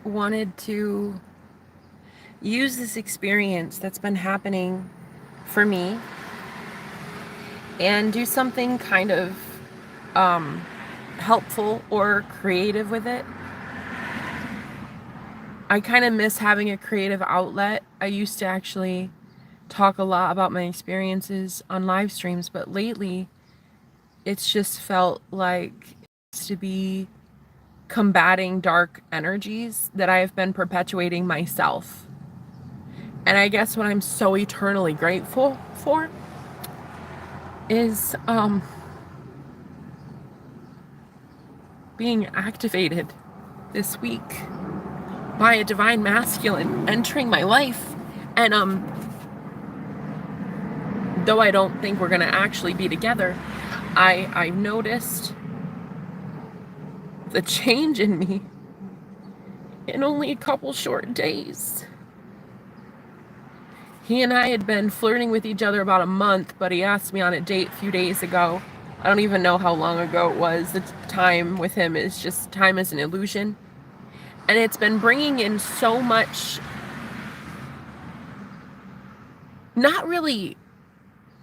wanted to use this experience that's been happening for me and do something kind of um, helpful or creative with it. I kind of miss having a creative outlet. I used to actually talk a lot about my experiences on live streams, but lately it's just felt like it used to be combating dark energies that I have been perpetuating myself. And I guess what I'm so eternally grateful for is being activated this week by a divine masculine entering my life. And though I don't think we're gonna actually be together, I noticed the change in me in only a couple short days. He and I had been flirting with each other about a month, but he asked me on a date a few days ago. I don't even know how long ago it was. The time with him is just, time is an illusion. And it's been bringing in so much, not really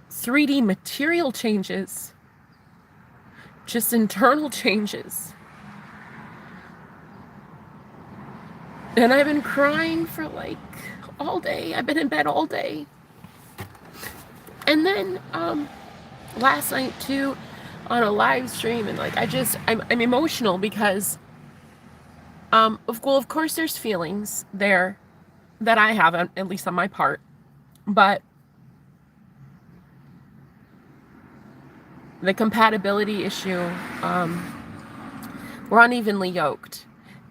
3D material changes, just internal changes. And I've been crying for like all day. I've been in bed all day. And then last night too, on a live stream, and like I'm emotional because of course there's feelings there that I have, at least on my part, but the compatibility issue, we're unevenly yoked,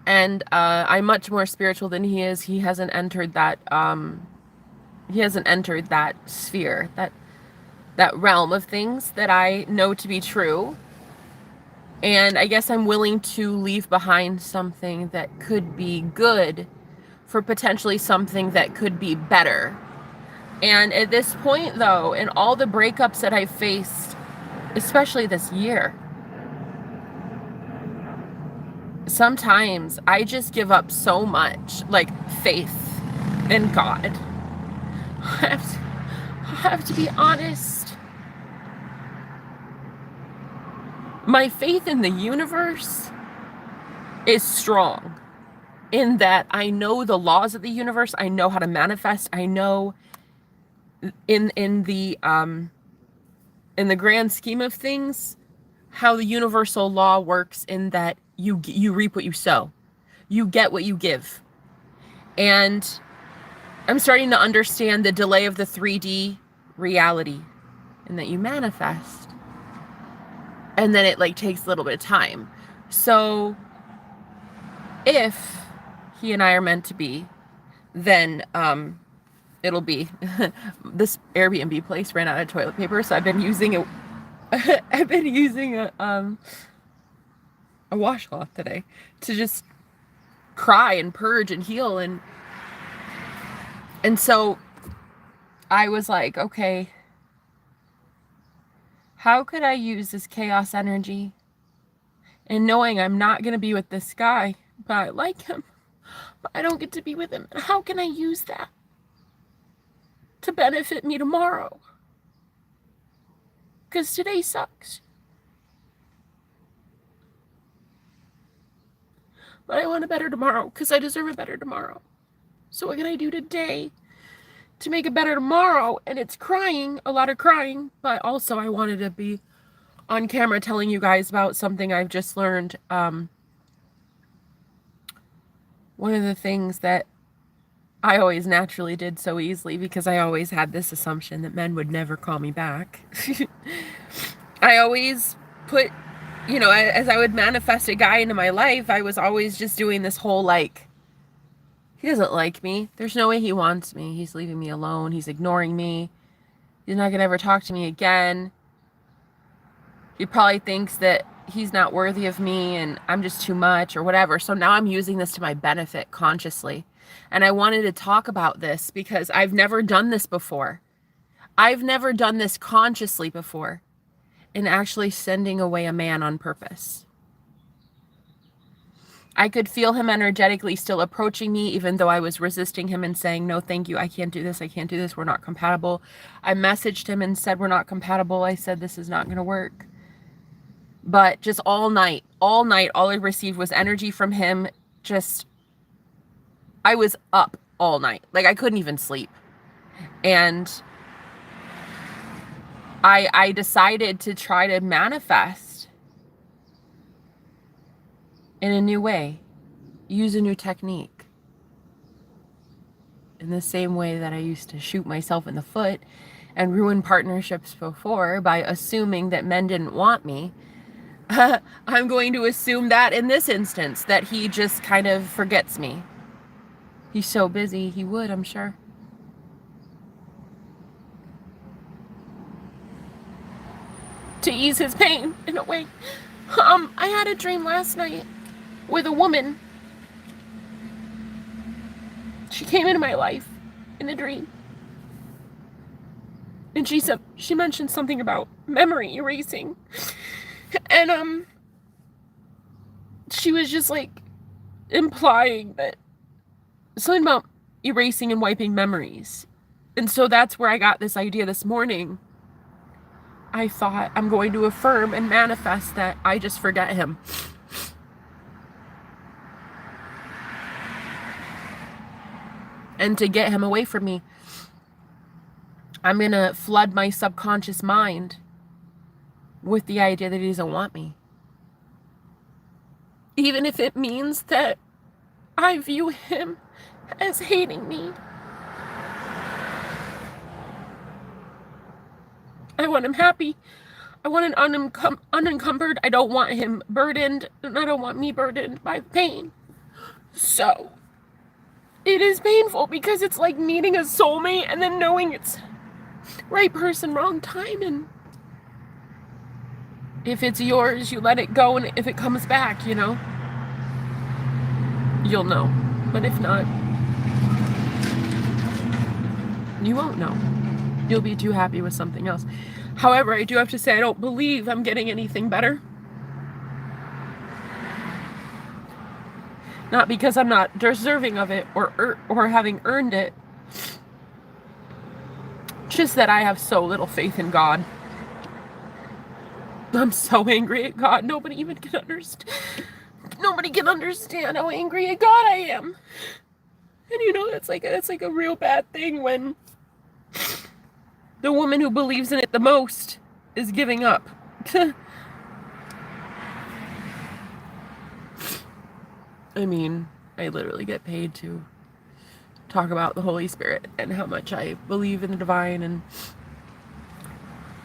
and I'm much more spiritual than he is. He hasn't entered that sphere, that realm of things that I know to be true. And I guess I'm willing to leave behind something that could be good for potentially something that could be better. And at this point, though, in all the breakups that I've faced, especially this year, sometimes I just give up so much, like faith in God. I have to be honest. My faith in the universe is strong in that I know the laws of the universe. I know how to manifest. I know in the grand scheme of things how the universal law works, in that you reap what you sow. You get what you give. And I'm starting to understand the delay of the 3D reality, and that you manifest. And then it like takes a little bit of time. So if he and I are meant to be, then it'll be this Airbnb place ran out of toilet paper, so I've been using a washcloth today to just cry and purge and heal, and so I was like, okay, how could I use this chaos energy, and knowing I'm not going to be with this guy, but I like him, but I don't get to be with him, and how can I use that to benefit me tomorrow? Because today sucks. But I want a better tomorrow, because I deserve a better tomorrow. So what can I do today to make a better tomorrow? And it's crying, a lot of crying, but also I wanted to be on camera telling you guys about something I've just learned. One of the things that I always naturally did so easily, because I always had this assumption that men would never call me back. I always put, as I would manifest a guy into my life, I was always just doing this whole like, he doesn't like me. There's no way he wants me. He's leaving me alone. He's ignoring me. He's not going to ever talk to me again. He probably thinks that he's not worthy of me and I'm just too much or whatever. So now I'm using this to my benefit consciously. And I wanted to talk about this because I've never done this before. I've never done this consciously before, in actually sending away a man on purpose. I could feel him energetically still approaching me, even though I was resisting him and saying, no, thank you. I can't do this. I can't do this. We're not compatible. I messaged him and said, we're not compatible. I said, this is not going to work. But just all night, all I received was energy from him. Just, I was up all night. Like, I couldn't even sleep. And I decided to try to manifest in a new way, use a new technique. In the same way that I used to shoot myself in the foot and ruin partnerships before by assuming that men didn't want me, I'm going to assume that in this instance, that he just kind of forgets me. He's so busy, he would, I'm sure. To ease his pain, in a way. I had a dream last night with a woman. She came into my life in a dream. And she mentioned something about memory erasing. And she was just like implying that something about erasing and wiping memories. And so that's where I got this idea this morning. I thought, I'm going to affirm and manifest that I just forget him. And to get him away from me, I'm going to flood my subconscious mind with the idea that he doesn't want me. Even if it means that I view him as hating me. I want him happy. I want him unencumbered. I don't want him burdened, and I don't want me burdened by pain. So, it is painful because it's like meeting a soulmate and then knowing it's right person, wrong time. And if it's yours, you let it go, and if it comes back, you know, you'll know. But if not, you won't know. You'll be too happy with something else. However, I do have to say, I don't believe I'm getting anything better. Not because I'm not deserving of it or having earned it. Just that I have so little faith in God. I'm so angry at God. Nobody even can understand. Nobody can understand how angry at God I am. And you know, that's like a real bad thing when the woman who believes in it the most is giving up. I mean, I literally get paid to talk about the Holy Spirit and how much I believe in the divine, and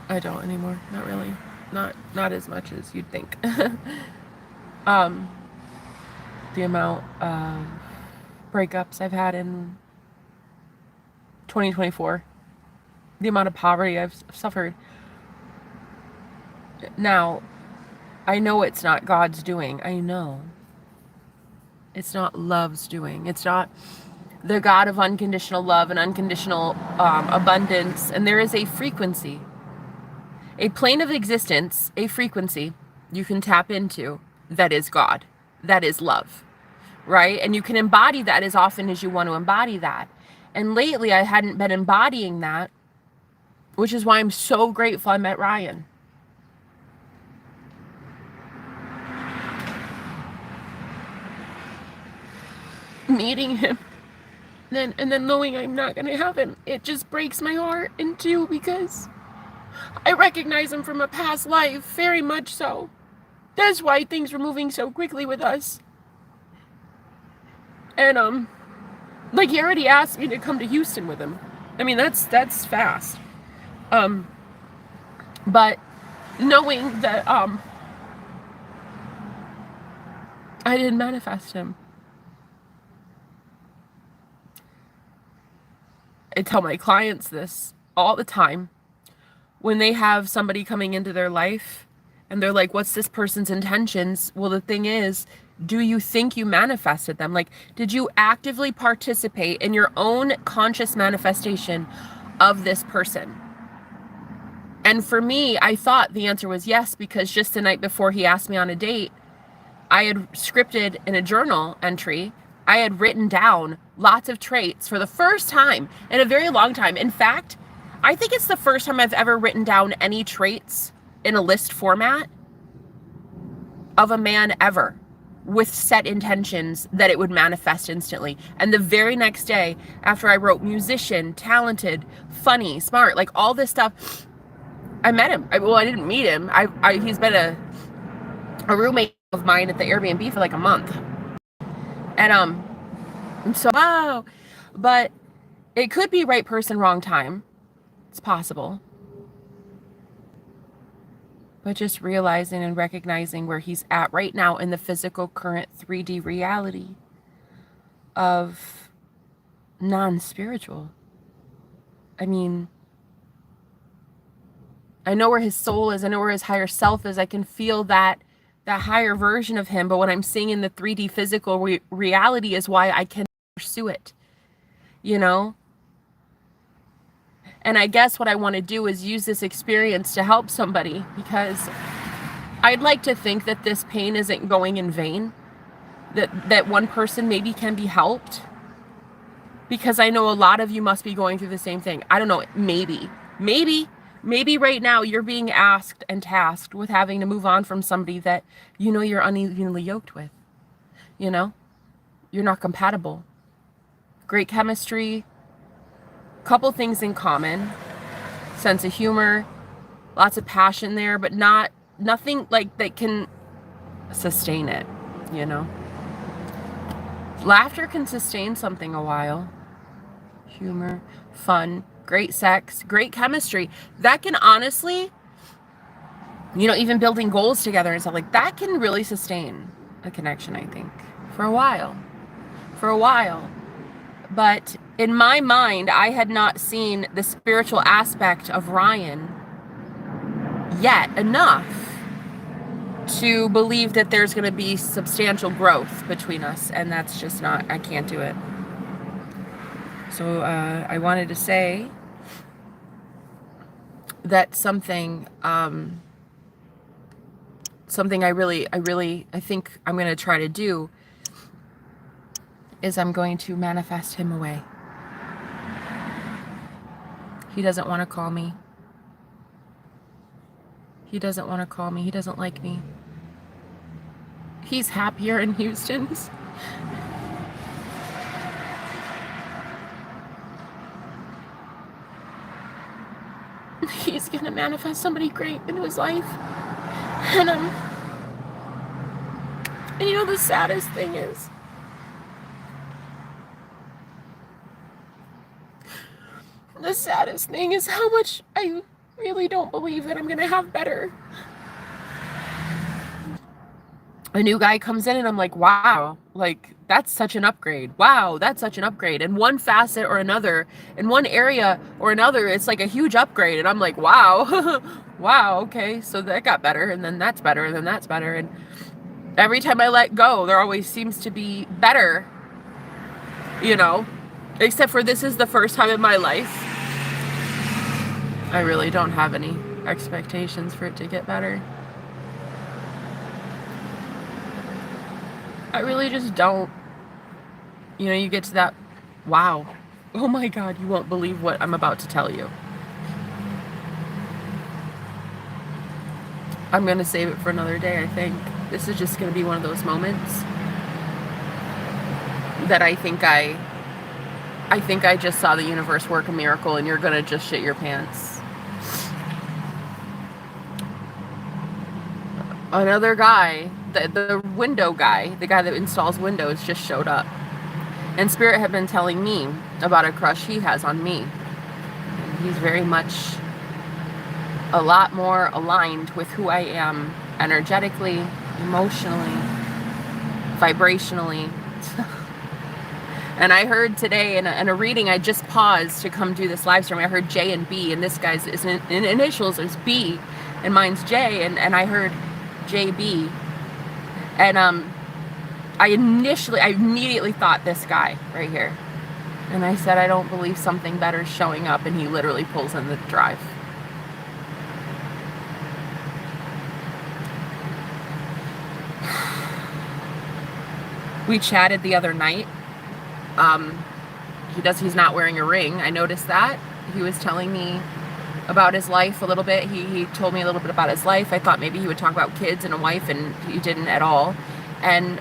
I don't anymore. Not really. Not as much as you'd think. The amount of breakups I've had in 2024, the amount of poverty I've suffered. Now, I know it's not God's doing. I know. It's not love's doing. It's not the God of unconditional love and unconditional abundance. And there is a frequency, a plane of existence, a frequency you can tap into that is God, that is love, right? And you can embody that as often as you want to embody that. And lately I hadn't been embodying that, which is why I'm so grateful I met Ryan. Meeting him and then knowing I'm not going to have him, it just breaks my heart in two, because I recognize him from a past life, very much so. That's why things were moving so quickly with us. And like, he already asked me to come to Houston with him. I mean, that's fast. But knowing that I didn't manifest him. I tell my clients this all the time. When they have somebody coming into their life and they're like, what's this person's intentions? Well, the thing is, do you think you manifested them? Like, did you actively participate in your own conscious manifestation of this person? And for me, I thought the answer was yes, because just the night before he asked me on a date, I had scripted in a journal entry. I had written down lots of traits for the first time in a very long time. In fact, I think it's the first time I've ever written down any traits in a list format of a man ever, with set intentions that it would manifest instantly. And the very next day, after I wrote musician, talented, funny, smart, like all this stuff, I met him. I didn't meet him. He's been a roommate of mine at the Airbnb for like a month. And so wow, but it could be right person, wrong time. It's possible. But just realizing and recognizing where he's at right now in the physical, current 3D reality of non-spiritual. I mean, I know where his soul is. I know where his higher self is. I can feel that higher version of him. But what I'm seeing in the 3D physical reality is why I can pursue it, you know? And I guess what I want to do is use this experience to help somebody, because I'd like to think that this pain isn't going in vain, that one person maybe can be helped, because I know a lot of you must be going through the same thing. I don't know, maybe right now you're being asked and tasked with having to move on from somebody that you know you're unevenly yoked with. You know, you're not compatible. Great chemistry, couple things in common, sense of humor, lots of passion there, but nothing like that can sustain it, you know. Laughter can sustain something a while. Humor, fun, great sex, great chemistry. That can honestly, you know, even building goals together and stuff like that can really sustain a connection, I think, for a while. But in my mind, I had not seen the spiritual aspect of Ryan yet enough to believe that there's going to be substantial growth between us. And that's just not, I can't do it. So I wanted to say that something I think I'm going to try to do is I'm going to manifest him away. He doesn't want to call me. He doesn't want to call me. He doesn't like me. He's happier in Houston's. He's going to manifest somebody great into his life. And you know, the saddest thing is, how much I really don't believe that I'm going to have better. A new guy comes in and I'm like, wow, like that's such an upgrade. Wow, that's such an upgrade. In one facet or another, in one area or another, it's like a huge upgrade. And I'm like, wow, wow, okay, so that got better, and then that's better, and then that's better. And every time I let go, there always seems to be better, you know, except for this is the first time in my life I really don't have any expectations for it to get better. I really just don't. You know, you get to that, wow, oh my God, you won't believe what I'm about to tell you. I'm going to save it for another day, I think. This is just going to be one of those moments that I think I just saw the universe work a miracle, and you're going to just shit your pants. Another guy, the window guy, the guy that installs windows, just showed up. And Spirit had been telling me about a crush he has on me. And he's very much a lot more aligned with who I am energetically, emotionally, vibrationally. And I heard today in a reading, I just paused to come do this live stream, I heard J and B, and this guy's initials is B, and mine's J, and I heard JB, and I immediately thought this guy right here, and I said, I don't believe something better is showing up, and he literally pulls in the drive. We chatted the other night. He's not wearing a ring. I noticed that. He was telling me about his life a little bit. He told me a little bit about his life. I thought maybe he would talk about kids and a wife, and he didn't at all. And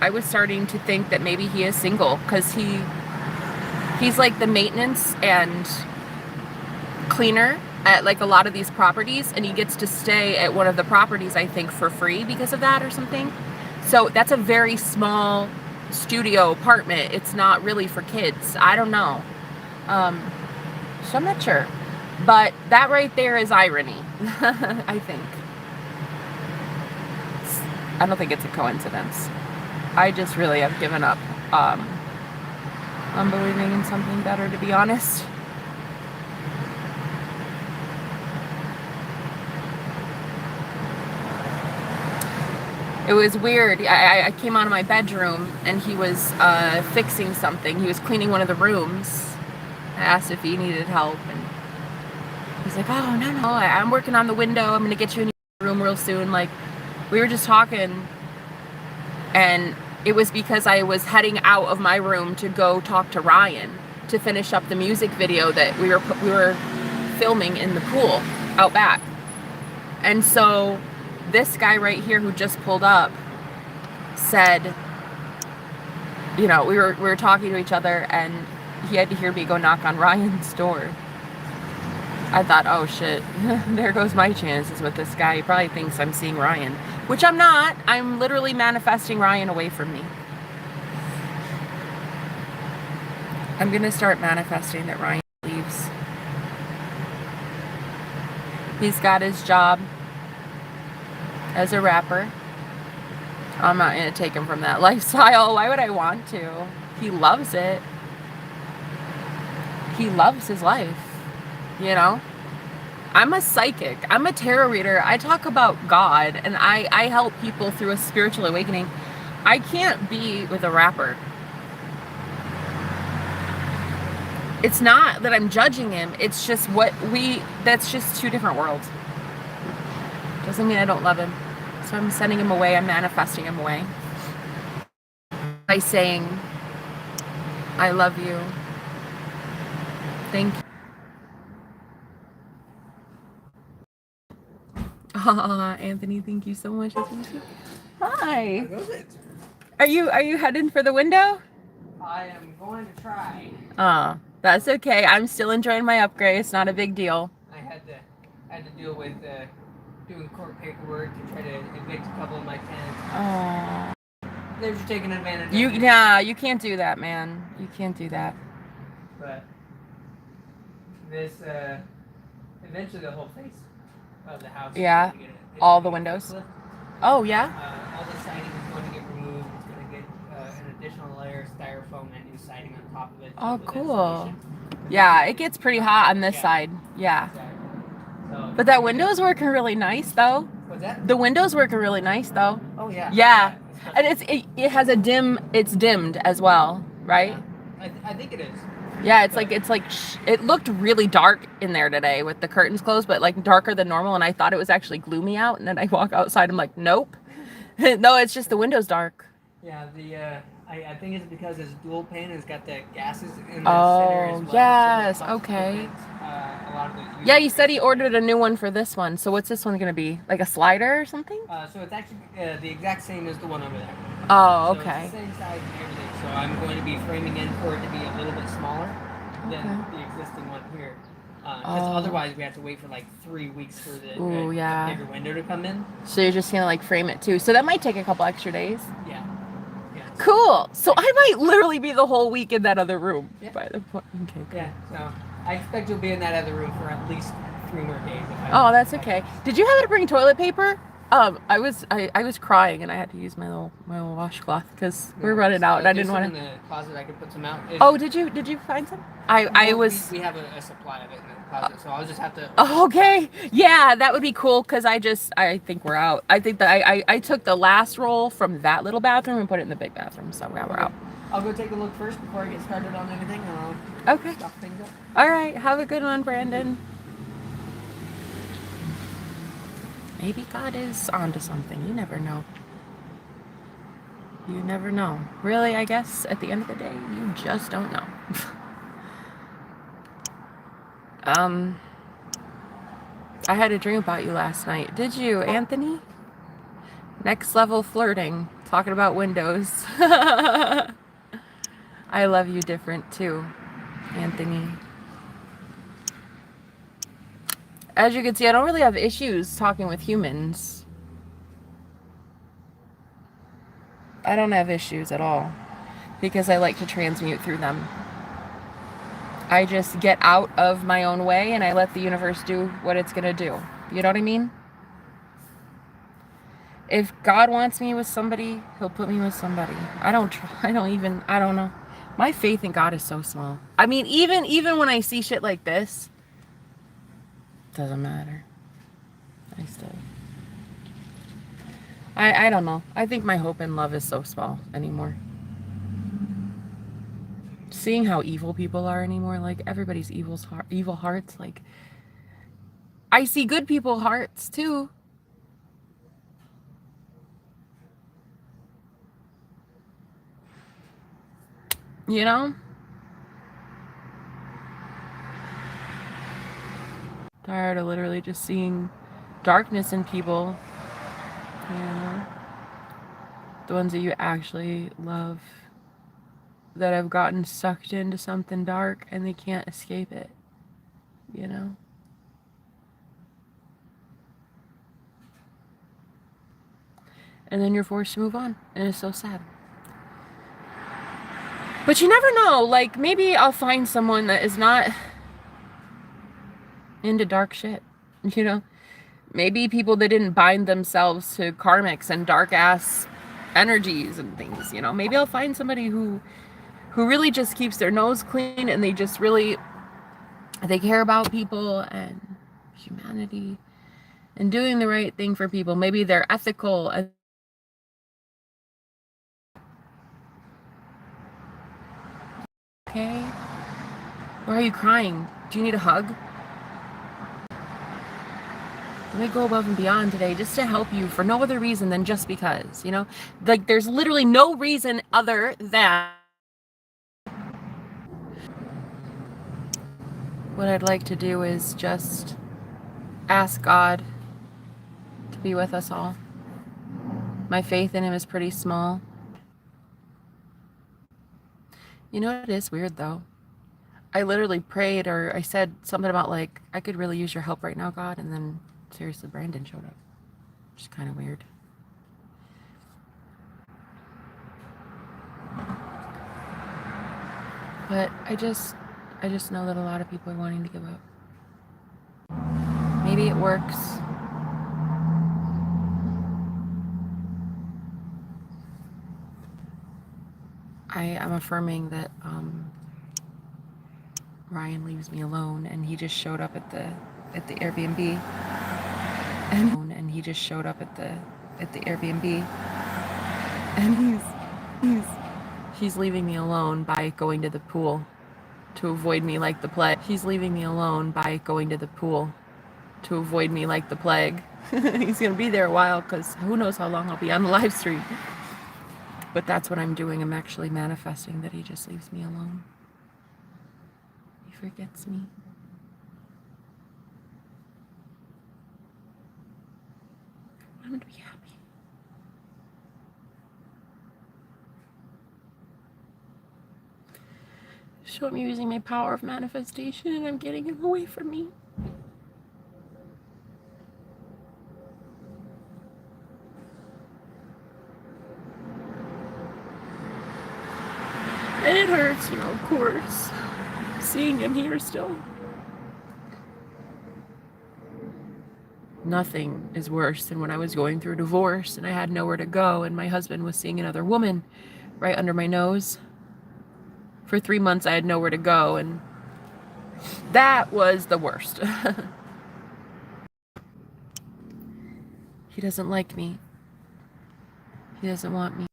I was starting to think that maybe he is single, because he's like the maintenance and cleaner at like a lot of these properties, and he gets to stay at one of the properties, I think, for free because of that or something. So that's a very small studio apartment. It's not really for kids. I don't know. So I'm not sure. But that right there is irony, I think. I don't think it's a coincidence. I just really have given up on believing in something better, to be honest. It was weird. I came out of my bedroom and he was fixing something. He was cleaning one of the rooms. I asked if he needed help, and he's like, "Oh, no, I'm working on the window. I'm going to get you in your room real soon." Like, we were just talking, and it was because I was heading out of my room to go talk to Ryan to finish up the music video that we were filming in the pool out back. And so this guy right here who just pulled up said, we were talking to each other, and he had to hear me go knock on Ryan's door. I thought, oh shit, there goes my chances with this guy. He probably thinks I'm seeing Ryan, which I'm not. I'm literally manifesting Ryan away from me. I'm gonna start manifesting that Ryan leaves. He's got his job as a rapper. I'm not gonna take him from that lifestyle. Why would I want to? He loves it. He loves his life. I'm a psychic. I'm a tarot reader. I talk about God, and I help people through a spiritual awakening. I can't be with a rapper. It's not that I'm judging him. It's just that's just two different worlds. Doesn't mean I don't love him. So I'm sending him away. I'm manifesting him away by saying, I love you. Thank you. Anthony, thank you so much. Hi. Are you heading for the window? I am going to try. That's okay. I'm still enjoying my upgrade. It's not a big deal. I had to deal with doing court paperwork to try to evict a couple of my tenants. They're just taking advantage of me. You can't do that, man. You can't do that. But this eventually the whole face of the house. Yeah. All the windows. Oh yeah. All the siding is going to get removed. It's going to get an additional layer of styrofoam and new siding on top of it. Oh, cool. Yeah, it gets pretty hot on this side. Yeah. Exactly. So, but that window's working really nice, though. What's that? The window's working really nice, though. Oh yeah. Yeah. And it has it's dimmed as well, right? Yeah. I think it is. Yeah, it looked really dark in there today with the curtains closed, but like darker than normal, and I thought it was actually gloomy out, and then I walk outside, I'm like, nope. No, it's just the window's dark. Yeah, I think it's because it's dual pane, it's got the gases in the center as well. Yes, so okay. A lot of the yeah, you said he ordered a new one for this one, so what's this one going to be? Like a slider or something? So it's actually the exact same as the one over there. Oh, so okay. It's the same size and everything. So I'm going to be framing in for it to be a little bit smaller than the existing one here. Because otherwise we have to wait for like 3 weeks for the bigger window to come in. So you're just going to like frame it too. So that might take a couple extra days. Yeah. Cool. So I might literally be the whole week in that other room. Yeah. By the point. Okay. Cool. Yeah. So I expect you'll be in that other room for at least 3 more days. Oh, that's okay. Did you have to bring toilet paper? I was crying and I had to use my little washcloth because we're running out and I didn't want to. In the closet, I could put some out. Did you find some? We have a supply of it in the closet, so I'll just have to. Oh, okay. Yeah, that would be cool because I think we're out. I think that I took the last roll from that little bathroom and put it in the big bathroom, so we're out. I'll go take a look first before I get started on anything, and I'll stop things up. All right. Have a good one, Brandon. Maybe God is onto something. You never know. You never know. Really, I guess at the end of the day, you just don't know. I had a dream about you last night. Did you, Anthony? Next level flirting. Talking about windows. I love you different too, Anthony. As you can see, I don't really have issues talking with humans. I don't have issues at all because I like to transmute through them. I just get out of my own way and I let the universe do what it's going to do. You know what I mean? If God wants me with somebody, he'll put me with somebody. I don't know. My faith in God is so small. I mean, even when I see shit like this, doesn't matter. I don't know. I think my hope and love is so small anymore. Seeing how evil people are anymore, like everybody's evil hearts, like I see good people hearts too. You know? Tired of literally just seeing darkness in people. You know? The ones that you actually love that have gotten sucked into something dark and they can't escape it. You know? And then you're forced to move on. And it's so sad. But you never know. Like, maybe I'll find someone that is not into dark shit. You know? Maybe people that didn't bind themselves to karmics and dark ass energies and things, you know. Maybe I'll find somebody who really just keeps their nose clean and they just really they care about people and humanity and doing the right thing for people. Maybe they're ethical. Okay? Why are you crying? Do you need a hug? Let me go above and beyond today just to help you for no other reason than just because, you know? Like, there's literally no reason other than what I'd like to do is just ask God to be with us all. My faith in him is pretty small. You know, it is weird though. I literally prayed or I said something about like, I could really use your help right now, God. And then seriously, Brandon showed up. Which is kind of weird. But I just know that a lot of people are wanting to give up. Maybe it works. I am affirming that Ryan leaves me alone and he just showed up at the Airbnb. And he just showed up at the Airbnb. And he's leaving me alone by going to the pool to avoid me like the plague. He's leaving me alone by going to the pool to avoid me like the plague. He's going to be there a while because who knows how long I'll be on the live stream. But that's what I'm doing. I'm actually manifesting that he just leaves me alone. He forgets me. I'm going to be happy. So I'm using my power of manifestation and I'm getting him away from me. And it hurts, you know, of course, seeing him here still. Nothing is worse than when I was going through a divorce and I had nowhere to go and my husband was seeing another woman right under my nose. For 3 months I had nowhere to go and that was the worst. He doesn't like me. He doesn't want me.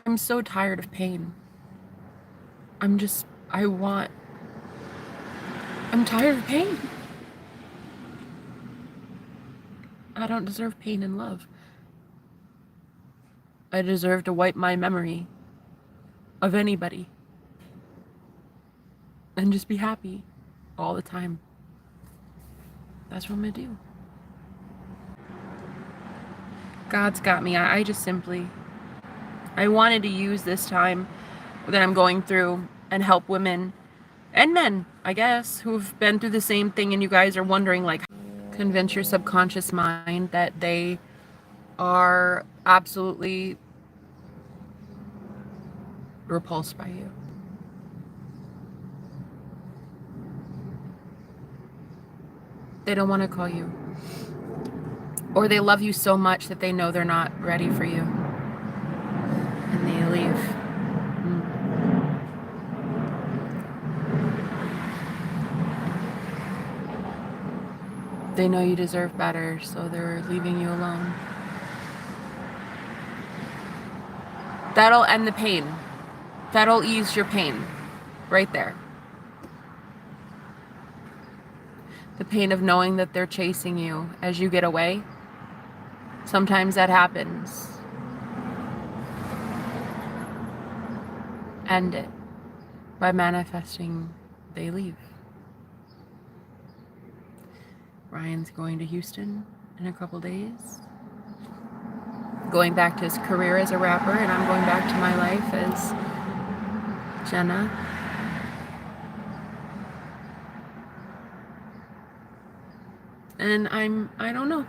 I'm so tired of pain. I'm tired of pain. I don't deserve pain and love. I deserve to wipe my memory of anybody and just be happy all the time. That's what I'm gonna do. God's got me. I just simply, I wanted to use this time that I'm going through and help women and men, I guess, who've been through the same thing, and you guys are wondering, like, convince your subconscious mind that they are absolutely repulsed by you. They don't want to call you. Or they love you so much that they know they're not ready for you. And they leave. They know you deserve better, so they're leaving you alone. That'll end the pain. That'll ease your pain. Right there. The pain of knowing that they're chasing you as you get away. Sometimes that happens. End it by manifesting they leave. Ryan's going to Houston in a couple days. Going back to his career as a rapper, and I'm going back to my life as Jenna. And I don't know.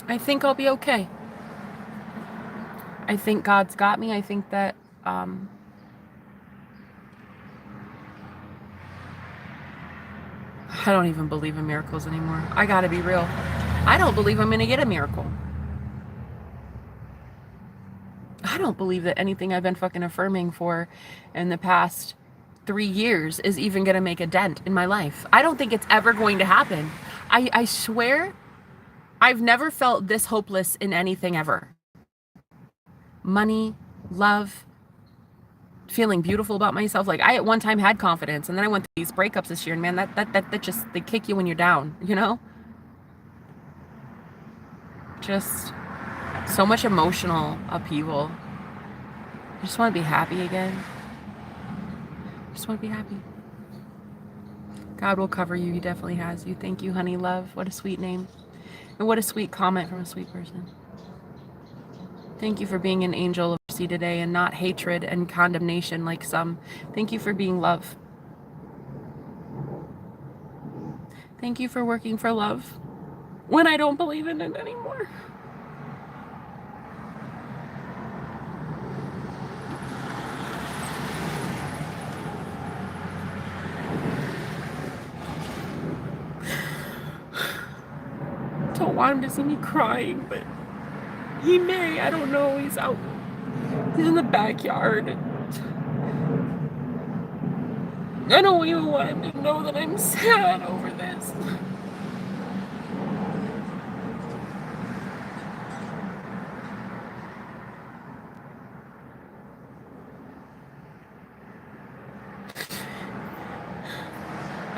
I think I'll be okay. I think God's got me. I think that I don't even believe in miracles anymore. I gotta be real. I don't believe I'm gonna get a miracle. I don't believe that anything I've been fucking affirming for in the past 3 years is even gonna make a dent in my life. I don't think it's ever going to happen. I swear I've never felt this hopeless in anything ever. Money, love, feeling beautiful about myself. Like, I at one time had confidence, and then I went through these breakups this year, and man, that just, they kick you when you're down, you know? Just so much emotional upheaval. I just want to be happy again. I just want to be happy. God will cover you. He definitely has you. Thank you, honey love. What a sweet name. And what a sweet comment from a sweet person. Thank you for being an angel of mercy today and not hatred and condemnation like some. Thank you for being love. Thank you for working for love when I don't believe in it anymore. Don't want him to see me crying, but he may. I don't know. He's out. He's in the backyard. I don't even want him to know that I'm sad over this.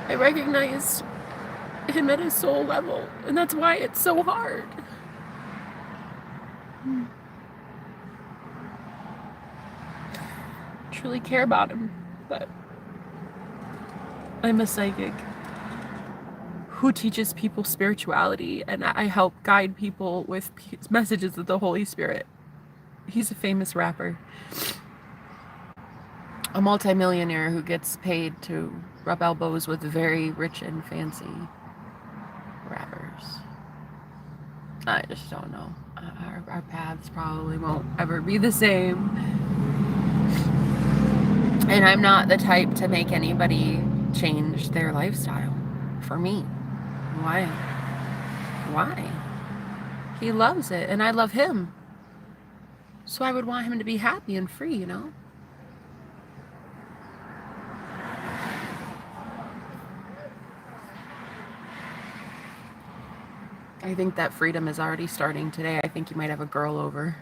I recognized him at his soul level, and that's why it's so hard. Truly care about him, but I'm a psychic who teaches people spirituality, and I help guide people with messages of the Holy Spirit. He's a famous rapper, a multimillionaire who gets paid to rub elbows with very rich and fancy rappers. I just don't know. Our paths probably won't ever be the same. And I'm not the type to make anybody change their lifestyle for me. Why? Why? He loves it, and I love him. So I would want him to be happy and free, you know? I think that freedom is already starting today. I think you might have a girl over.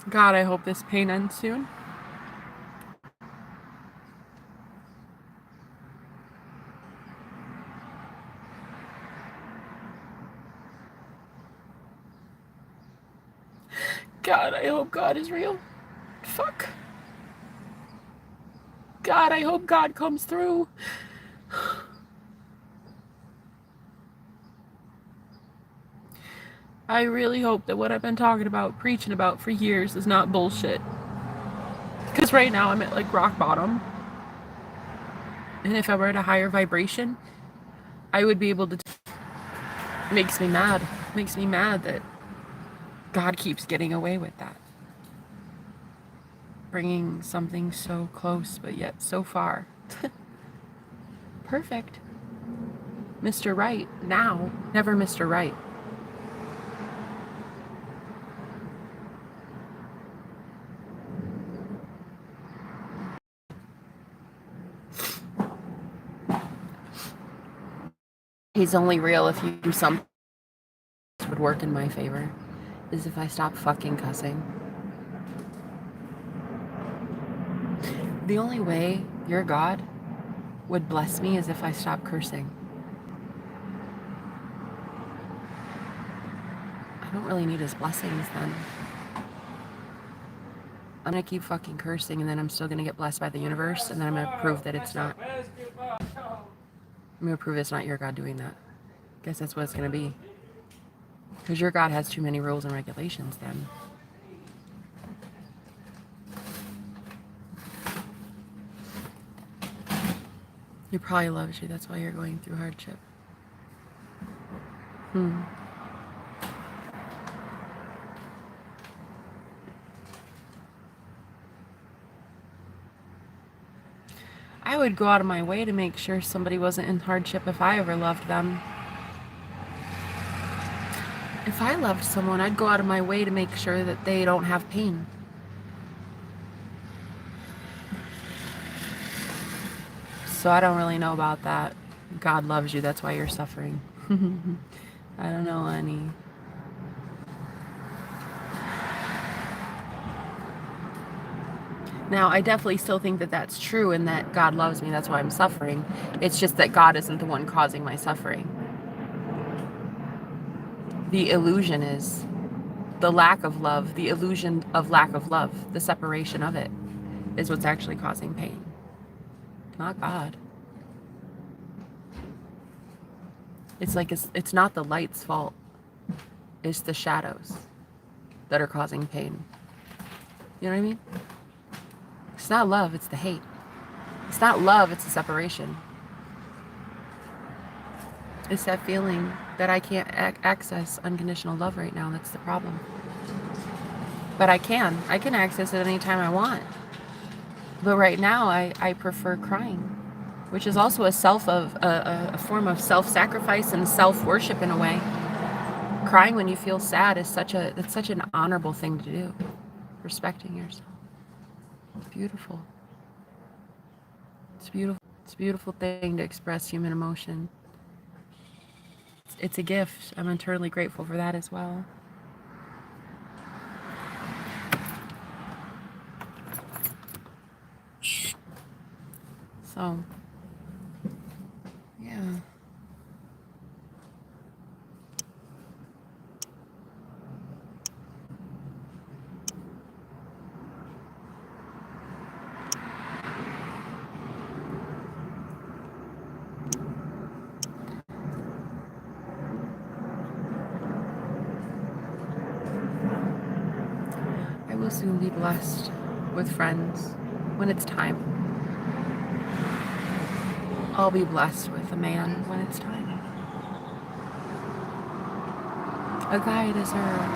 God, I hope this pain ends soon. God, I hope God is real. Fuck. God, I hope God comes through. I really hope that what I've been talking about, preaching about for years is not bullshit. Because right now I'm at like rock bottom. And if I were at a higher vibration, I would be able to... Makes me mad. Makes me mad that God keeps getting away with that. Bringing something so close, but yet so far. Perfect. Mr. Right, now, never Mr. Right. He's only real if you do something that would work in my favor. Is if I stop fucking cussing. The only way your God would bless me is if I stop cursing. I don't really need his blessings then. I'm gonna keep fucking cursing and then I'm still gonna get blessed by the universe and then I'm gonna prove that it's not. I'm gonna prove it's not your God doing that. Guess that's what it's gonna be. Because your God has too many rules and regulations then. He probably loves you, that's why you're going through hardship. I would go out of my way to make sure somebody wasn't in hardship if I ever loved them. If I loved someone, I'd go out of my way to make sure that they don't have pain. So I don't really know about that. God loves you, that's why you're suffering. I don't know any. Now, I definitely still think that that's true and that God loves me, that's why I'm suffering. It's just that God isn't the one causing my suffering. The illusion is the lack of love, the illusion of lack of love, the separation of it is what's actually causing pain. Not God. It's like it's not the light's fault. It's the shadows that are causing pain. You know what I mean? It's not love, it's the hate. It's not love, it's the separation. It's that feeling that I can't access unconditional love right now. That's the problem. But I can access it anytime I want. But right now I prefer crying, which is also a form of self-sacrifice and self-worship in a way. Crying when you feel sad is such an honorable thing to do. Respecting yourself. It's beautiful. It's beautiful. It's a beautiful thing to express human emotion. It's a gift. I'm eternally grateful for that as well. So, yeah. I will soon be blessed with friends when it's time. I'll be blessed with a man when it's time. A guy I deserve.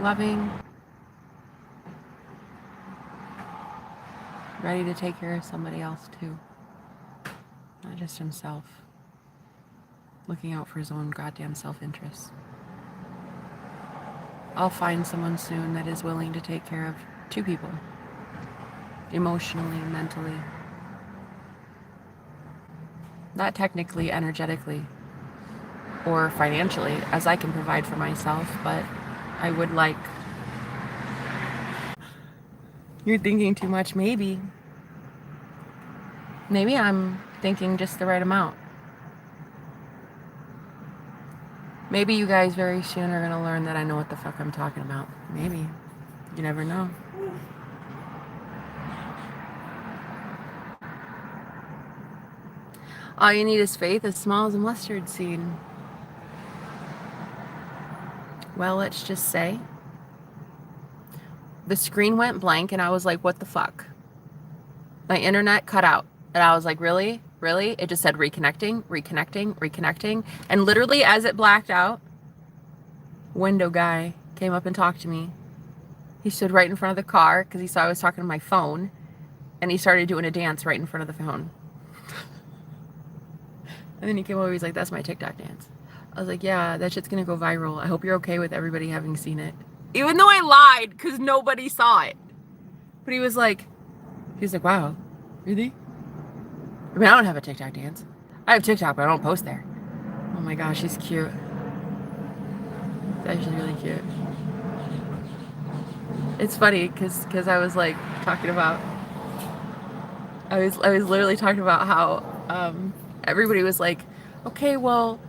Loving. Ready to take care of somebody else too. Not just himself. Looking out for his own goddamn self-interest. I'll find someone soon that is willing to take care of two people. Emotionally, mentally. Not technically, energetically, or financially, as I can provide for myself, but I would like... You're thinking too much, maybe. Maybe I'm thinking just the right amount. Maybe you guys very soon are gonna learn that I know what the fuck I'm talking about. Maybe. You never know. All you need is faith as small as a mustard seed. Well, let's just say the screen went blank and I was like, what the fuck? My internet cut out. And I was like, really? Really? It just said reconnecting, reconnecting, reconnecting. And literally as it blacked out, window guy came up and talked to me. He stood right in front of the car because he saw I was talking to my phone. And he started doing a dance right in front of the phone. And then he came over, he's like, that's my TikTok dance. I was like, yeah, that shit's gonna go viral. I hope you're okay with everybody having seen it. Even though I lied, because nobody saw it. But he was like, wow, really? I mean, I don't have a TikTok dance. I have TikTok, but I don't post there. Oh my gosh, he's cute. He's actually really cute. It's funny, because I was like, talking about, I was literally talking about how everybody was like, okay, well,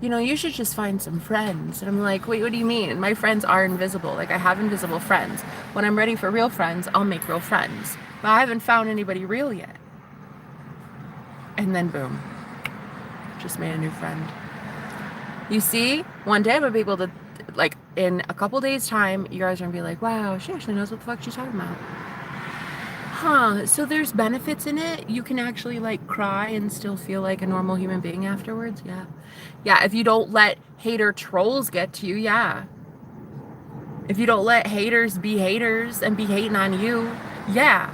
you know, you should just find some friends. And I'm like, wait, what do you mean? My friends are invisible. Like, I have invisible friends. When I'm ready for real friends, I'll make real friends. But I haven't found anybody real yet. And then boom, just made a new friend. You see, one day I'm gonna be able to, like, in a couple days time, you guys are gonna be like, wow, she actually knows what the fuck she's talking about. Huh, so there's benefits in it? You can actually, like, cry and still feel like a normal human being afterwards? Yeah. Yeah, if you don't let hater trolls get to you, yeah. If you don't let haters be haters and be hating on you, yeah.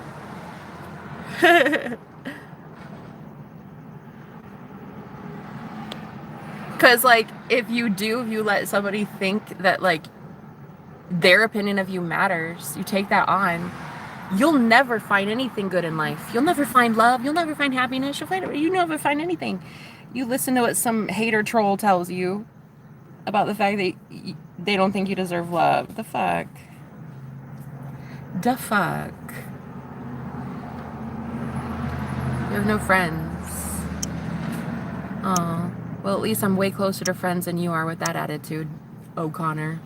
Because, like, if you let somebody think that, like, their opinion of you matters, you take that on, you'll never find anything good in life. You'll never find love. You'll never find happiness. You never find anything. You listen to what some hater troll tells you about the fact that they don't think you deserve love. The fuck? The fuck? You have no friends. Oh, well, at least I'm way closer to friends than you are with that attitude, O'Connor.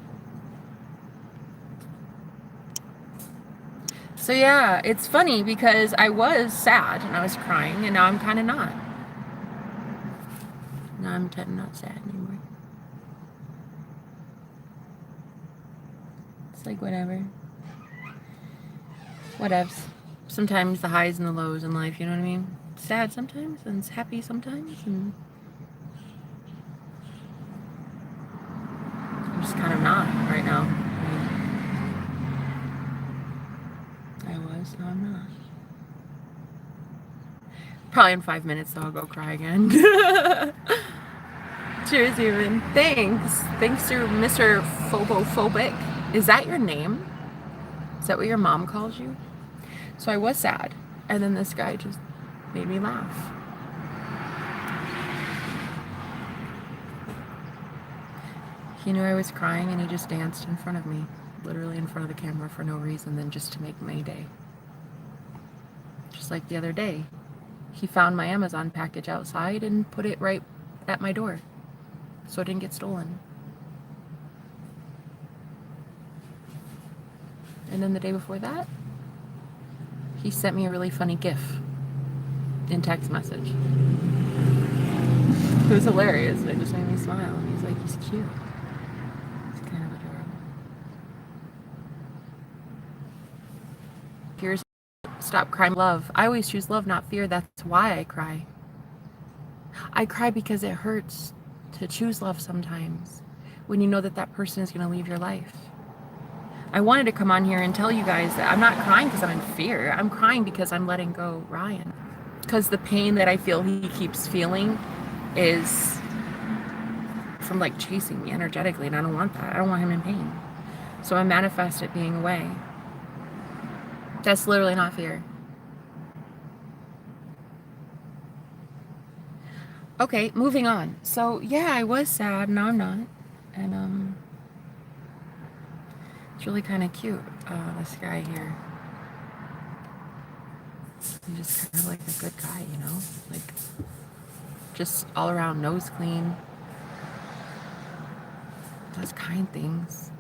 So yeah, it's funny because I was sad and I was crying, and now I'm kind of not. Now I'm not sad anymore. It's like whatever. Whatevs. Sometimes the highs and the lows in life, you know what I mean? Sad sometimes and it's happy sometimes, and I'm just kind of not right now. I was, now I'm not. Probably in 5 minutes, though, I'll go cry again. Cheers, human. Thanks. Thanks to Mr. Phobophobic. Is that your name? Is that what your mom calls you? So I was sad, and then this guy just made me laugh. He knew I was crying, and he just danced in front of me, literally in front of the camera for no reason than just to make my day. Just like the other day, he found my Amazon package outside and put it right at my door so it didn't get stolen. And then the day before that, he sent me a really funny GIF in text message. It was hilarious. It just made me smile. He's like, he's cute. He's kind of adorable. Here's stop crying. Love. I always choose love, not fear. That's why I cry. I cry because it hurts to choose love sometimes when you know that that person is going to leave your life. I wanted to come on here and tell you guys that I'm not crying because I'm in fear. I'm crying because I'm letting go Ryan. Because the pain that I feel he keeps feeling is from, like, chasing me energetically, and I don't want that. I don't want him in pain. So I manifest it being away. That's literally not fear. Okay, moving on. So yeah, I was sad. Now I'm not. And it's really kind of cute. This guy here. He's just kind of like a good guy, you know? Like, just all around nose clean. does kind things,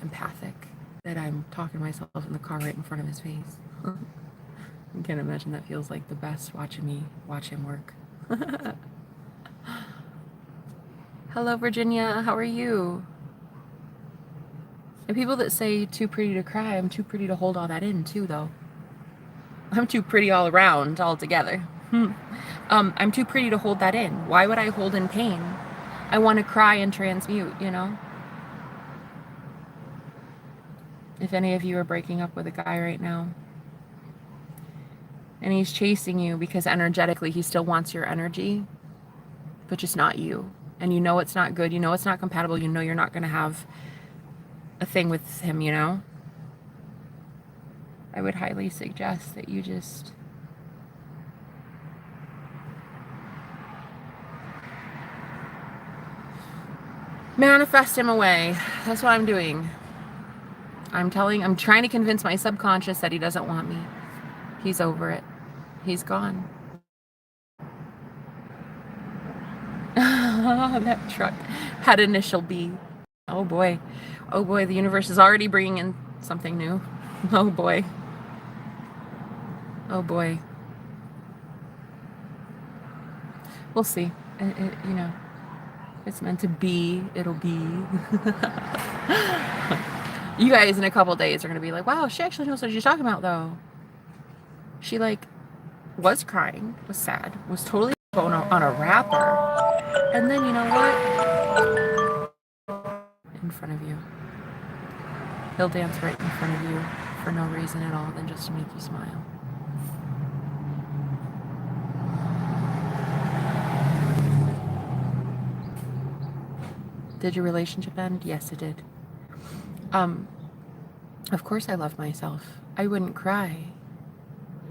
empathic, that I'm talking to myself in the car right in front of his face. I can't imagine that feels like the best, watching me watch him work. Hello, Virginia. How are you? And people that say too pretty to cry, I'm too pretty to hold all that in too, though. I'm too pretty all around, altogether. I'm too pretty to hold that in. Why would I hold in pain? I want to cry and transmute, you know? If any of you are breaking up with a guy right now, and he's chasing you because energetically he still wants your energy, but just not you. And you know it's not good, you know it's not compatible, you know you're not going to have a thing with him, you know? I would highly suggest that you just manifest him away. That's what I'm doing. I'm trying to convince my subconscious that he doesn't want me. He's over it. He's gone. That truck had initial B. Oh boy. Oh boy, the universe is already bringing in something new. Oh boy. Oh boy. We'll see. You know, if it's meant to be, it'll be. You guys in a couple days are going to be like, wow, she actually knows what she's talking about, though. She, like, was crying, was sad, was totally on a rapper. And then, you know what? In front of you. He'll dance right in front of you for no reason at all than just to make you smile. Did your relationship end? Yes, it did. Of course I love myself. I wouldn't cry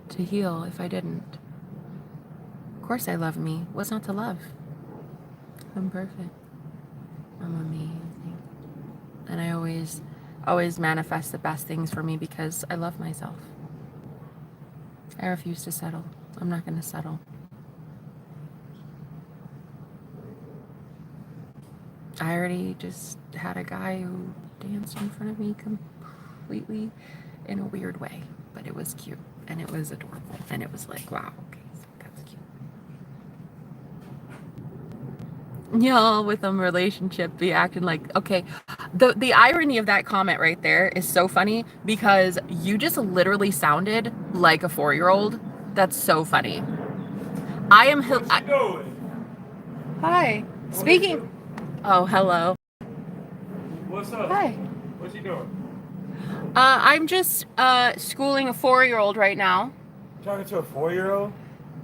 to heal if I didn't. Of course I love me. What's not to love? I'm perfect. I'm amazing. And I always manifest the best things for me because I love myself. I refuse to settle. I'm not going to settle. I already just had a guy who danced in front of me completely in a weird way, but it was cute and it was adorable and it was like, wow, okay, so that's cute. Y'all with a relationship be acting like, okay, the irony of that comment right there is so funny because you just literally sounded like a 4-year-old. That's so funny. I am. What you doing? Hi. Speaking. Oh, hello. What's up? Hi. What you doing? I'm just schooling a 4-year-old right now. Talking to a 4-year-old?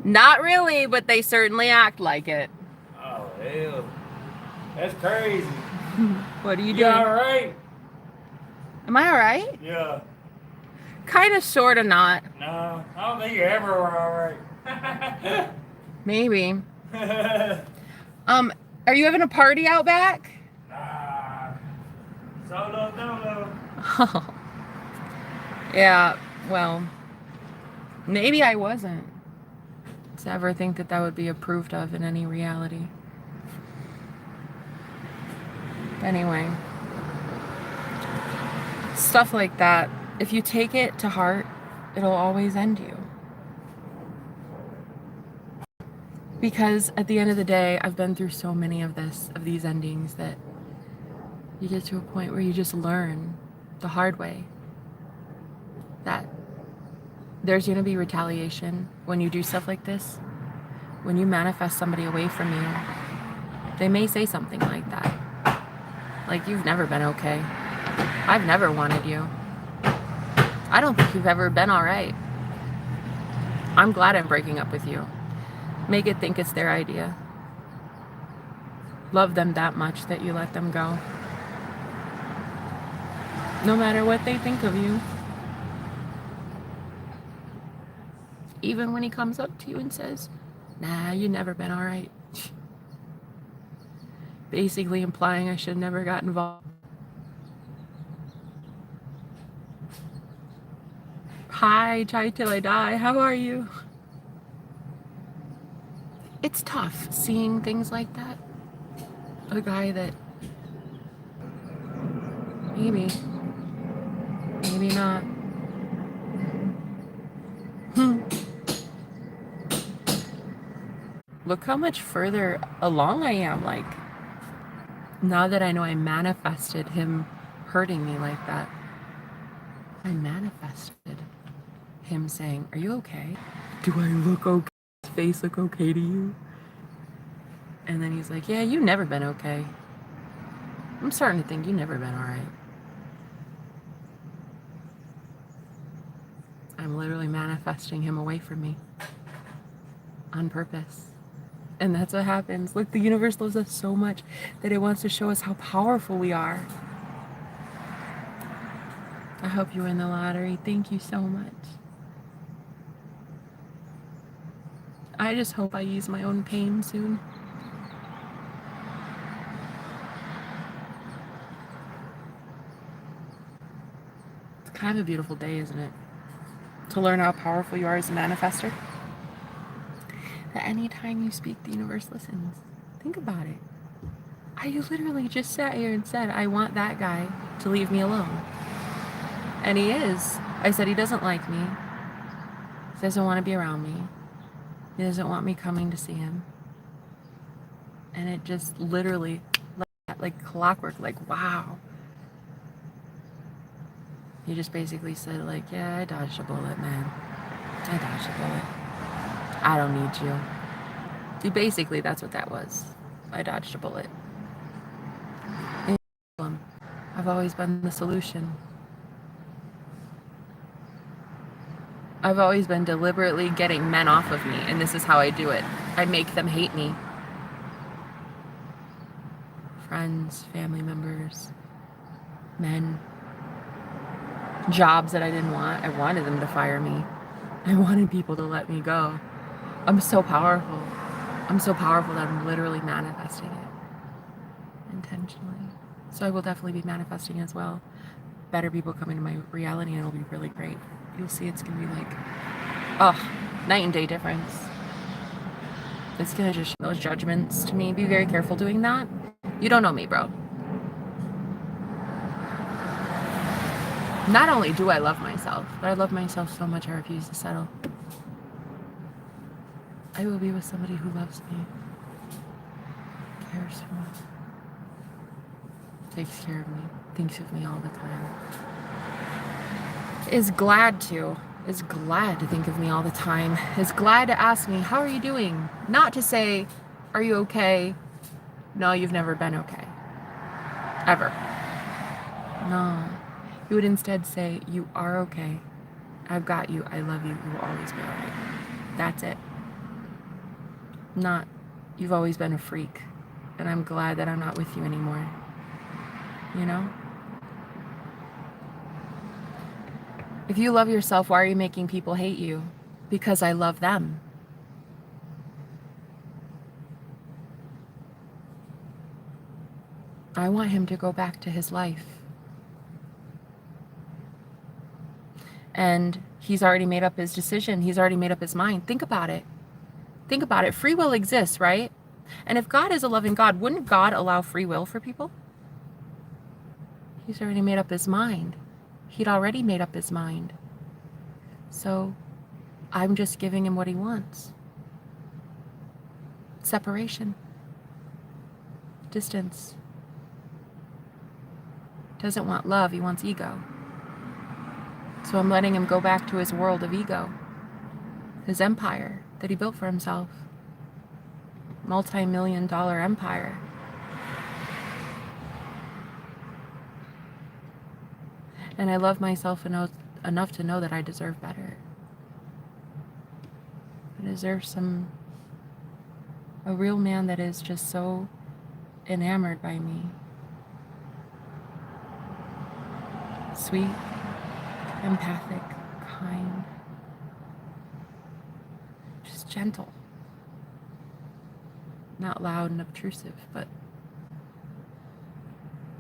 Not really, but they certainly act like it. Oh, hell. That's crazy. What are you You doing? alright? Am I alright? Yeah. Kind of, sort of, not. No, I don't think you ever were alright. Maybe. Are you having a party out back? Nah. Solo dolo. Oh. Yeah, well, maybe I wasn't to ever think that that would be approved of in any reality. Anyway, stuff like that, if you take it to heart, it'll always end you. Because at the end of the day, I've been through so many of these endings, that you get to a point where you just learn the hard way that there's going to be retaliation when you do stuff like this. When you manifest somebody away from you, they may say something like that. Like, you've never been okay. I've never wanted you. I don't think you've ever been all right. I'm glad I'm breaking up with you. Make it think it's their idea. Love them that much that you let them go. No matter what they think of you. Even when he comes up to you and says, nah, you've never been all right. Basically implying I should have never got involved. Hi, try till I die. How are you? It's tough seeing things like that. A guy that Maybe. Maybe not. Look how much further along I am. Like, now that I know I manifested him hurting me like that, I manifested him saying, "Are you okay? Do I look okay? Does his face look okay to you?" And then he's like, "Yeah, you've never been okay. I'm starting to think you've never been all right." I'm literally manifesting him away from me on purpose. And that's what happens. Look, the universe loves us so much that it wants to show us how powerful we are. I hope you win the lottery. Thank you so much. I just hope I use my own pain soon. It's kind of a beautiful day, isn't it? To learn how powerful you are as a manifester. That anytime you speak, the universe listens. Think about it. I literally just sat here and said, I want that guy to leave me alone. And he is. I said he doesn't like me. He doesn't want to be around me. He doesn't want me coming to see him. And it just literally, like clockwork, like, wow. He just basically said, like, yeah, I dodged a bullet, man. I dodged a bullet. I don't need you. Basically, that's what that was. I dodged a bullet. I've always been the solution. I've always been deliberately getting men off of me, and this is how I do it. I make them hate me. Friends, family members, men, jobs that I didn't want. I wanted them to fire me. I wanted people to let me go. I'm so powerful. I'm so powerful that I'm literally manifesting it intentionally. So I will definitely be manifesting as well. Better people come into my reality, and it'll be really great. You'll see it's going to be like, oh, night and day difference. It's going to just show those judgments to me. Be very careful doing that. You don't know me, bro. Not only do I love myself, but I love myself so much I refuse to settle. I will be with somebody who loves me, cares for me, takes care of me, thinks of me all the time, is glad to think of me all the time, is glad to ask me, how are you doing? Not to say, are you okay? No, you've never been okay. Ever. No. He would instead say, you are okay. I've got you. I love you. You will always be alright. That's it. Not, you've always been a freak, and I'm glad that I'm not with you anymore. You know? If you love yourself, why are you making people hate you? Because I love them. I want him to go back to his life. And he's already made up his decision. He's already made up his mind. Think about it. Think about it. Free will exists, right? And if God is a loving God, wouldn't God allow free will for people? He's already made up his mind. He'd already made up his mind. So I'm just giving him what he wants. Separation. Distance. Doesn't want love, he wants ego. So I'm letting him go back to his world of ego. His empire that he built for himself. Multi-million-dollar empire. And I love myself enough to know that I deserve better. I deserve a real man that is just so enamored by me. Sweet, empathic, kind, just gentle. Not loud and obtrusive, but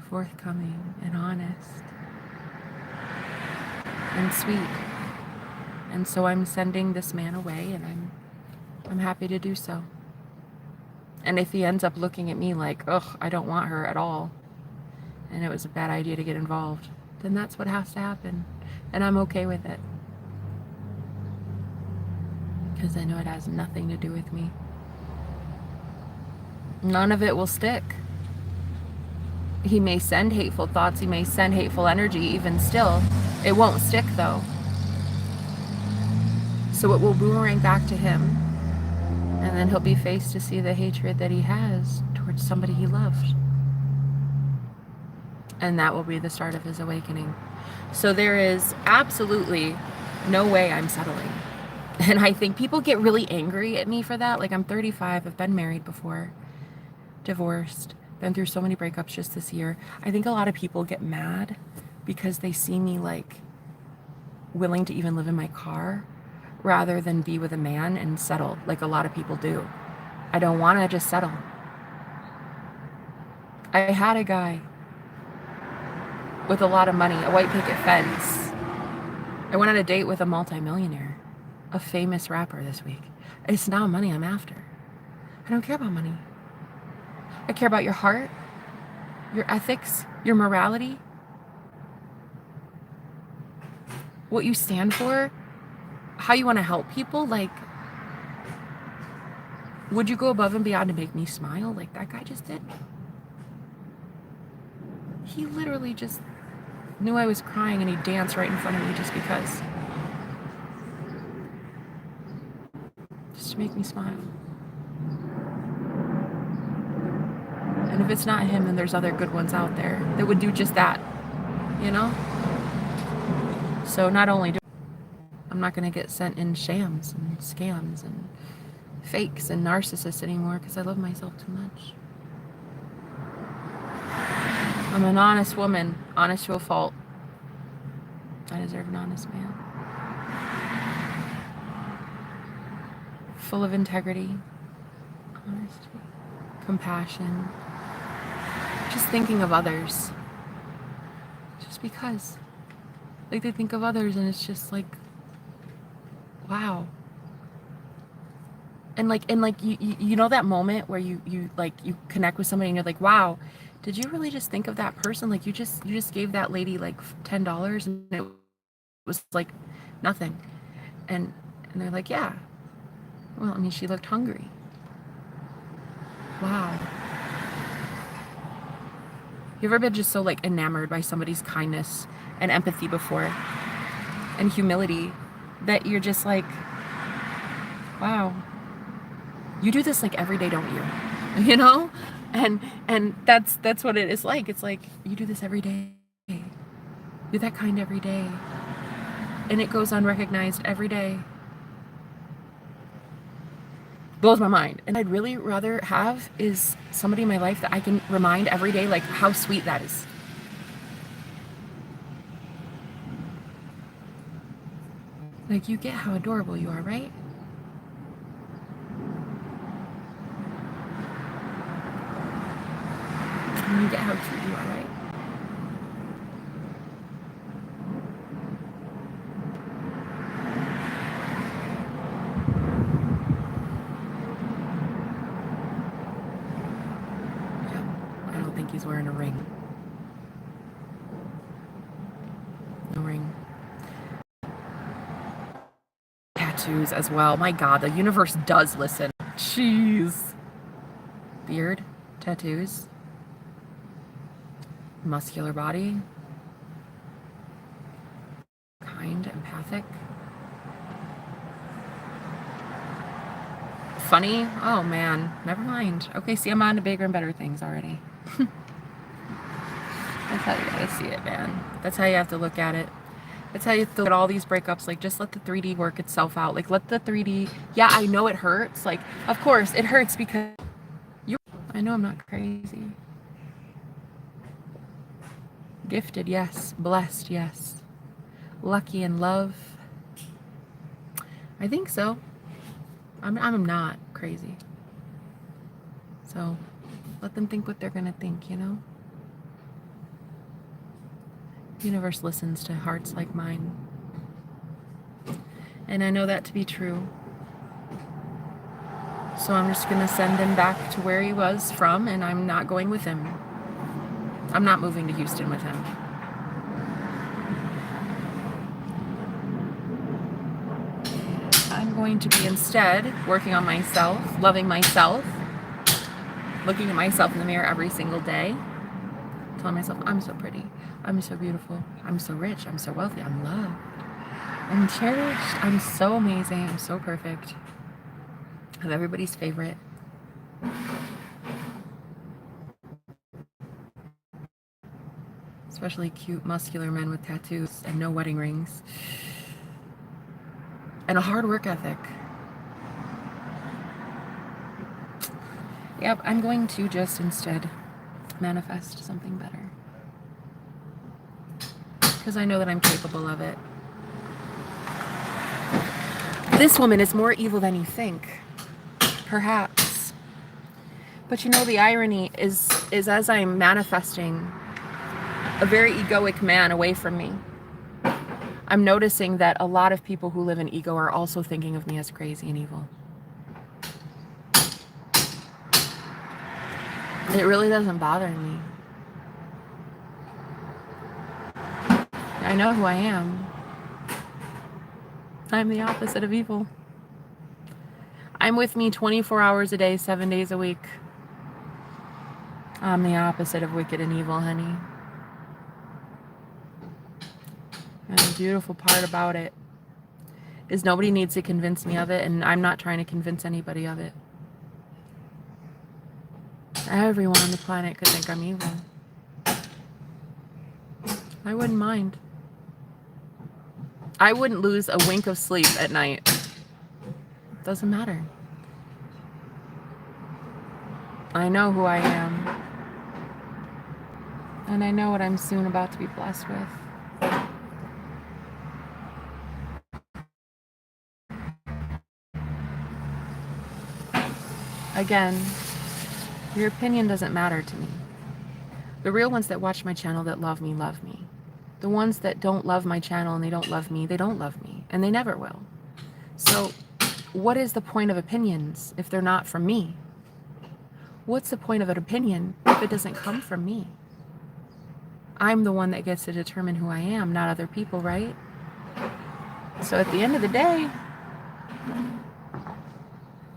forthcoming and honest and sweet. And so I'm sending this man away, and I'm happy to do so. And if he ends up looking at me like, ugh, I don't want her at all, and it was a bad idea to get involved, then that's what has to happen. And I'm okay with it. Because I know it has nothing to do with me. None of it will stick. He may send hateful thoughts, he may send hateful energy, even still. It won't stick though. So it will boomerang back to him, and then he'll be faced to see the hatred that he has towards somebody he loved. And that will be the start of his awakening. So there is absolutely no way I'm settling. And I think people get really angry at me for that. Like, I'm 35, I've been married before, divorced, been through so many breakups just this year. I think a lot of people get mad because they see me like willing to even live in my car rather than be with a man and settle like a lot of people do. I don't want to just settle. I had a guy with a lot of money, a white picket fence. I went on a date with a multimillionaire, a famous rapper this week. It's not money I'm after. I don't care about money. I care about your heart, your ethics, your morality, what you stand for, how you want to help people. Like, would you go above and beyond to make me smile like that guy just did? He literally just knew I was crying and he danced right in front of me just because. Just to make me smile. And if it's not him, then there's other good ones out there that would do just that, you know? So not only do I'm not going to get sent in shams and scams and fakes and narcissists anymore because I love myself too much. I'm an honest woman, honest to a fault. I deserve an honest man. Full of integrity, honesty, compassion, just thinking of others. Just because. Like, they think of others and it's just like, wow. And like you know that moment where you connect with somebody and you're like, wow, did you really just think of that person? Like, you just gave that lady like $10 and it was like nothing. And they're like, yeah. Well, I mean, she looked hungry. Wow. You ever been just so like enamored by somebody's kindness and empathy before and humility that you're just like, wow, you do this like every day, don't you? You know? And that's what it is like. It's like, you do this every day. You're that kind every day. And it goes unrecognized every day. Blows my mind. And I'd really rather have is somebody in my life that I can remind every day like how sweet that is. Like, you get how adorable you are, right? And you get how cute you are, right? Yeah. I don't think he's wearing a ring. No ring. Tattoos as well. My God, the universe does listen. Jeez. Beard, tattoos, muscular body, kind, empathic, funny. Oh man, never mind. Okay, see, I'm on to bigger and better things already. That's how you gotta see it, man. That's how you have to look at it. That's how you have to look at all these breakups. Like, just let the 3D work itself out. Like, let the 3D, yeah, I know it hurts. Like, of course, it hurts because I know I'm not crazy. Gifted, yes. Blessed, yes. Lucky in love. I think so. I'm not crazy. So let them think what they're gonna think, you know? The universe listens to hearts like mine. And I know that to be true. So I'm just gonna send him back to where he was from, and I'm not going with him. I'm not moving to Houston with him. I'm going to be instead working on myself, loving myself, looking at myself in the mirror every single day, telling myself, I'm so pretty, I'm so beautiful, I'm so rich, I'm so wealthy, I'm loved, I'm cherished, I'm so amazing, I'm so perfect, I'm everybody's favorite. Especially cute, muscular men with tattoos and no wedding rings. And a hard work ethic. Yep, I'm going to just instead manifest something better. Because I know that I'm capable of it. This woman is more evil than you think. Perhaps. But you know, the irony is as I'm manifesting a very egoic man away from me, I'm noticing that a lot of people who live in ego are also thinking of me as crazy and evil. It really doesn't bother me. I know who I am. I'm the opposite of evil. I'm with me 24 hours a day, 7 days a week. I'm the opposite of wicked and evil, honey. And the beautiful part about it is nobody needs to convince me of it, and I'm not trying to convince anybody of it. Everyone on the planet could think I'm evil. I wouldn't mind. I wouldn't lose a wink of sleep at night. Doesn't matter. I know who I am. And I know what I'm soon about to be blessed with. Again, your opinion doesn't matter to me. The real ones that watch my channel that love me, love me. The ones that don't love my channel and they don't love me, they don't love me. And they never will. So what is the point of opinions if they're not from me? What's the point of an opinion if it doesn't come from me? I'm the one that gets to determine who I am, not other people, right? So at the end of the day,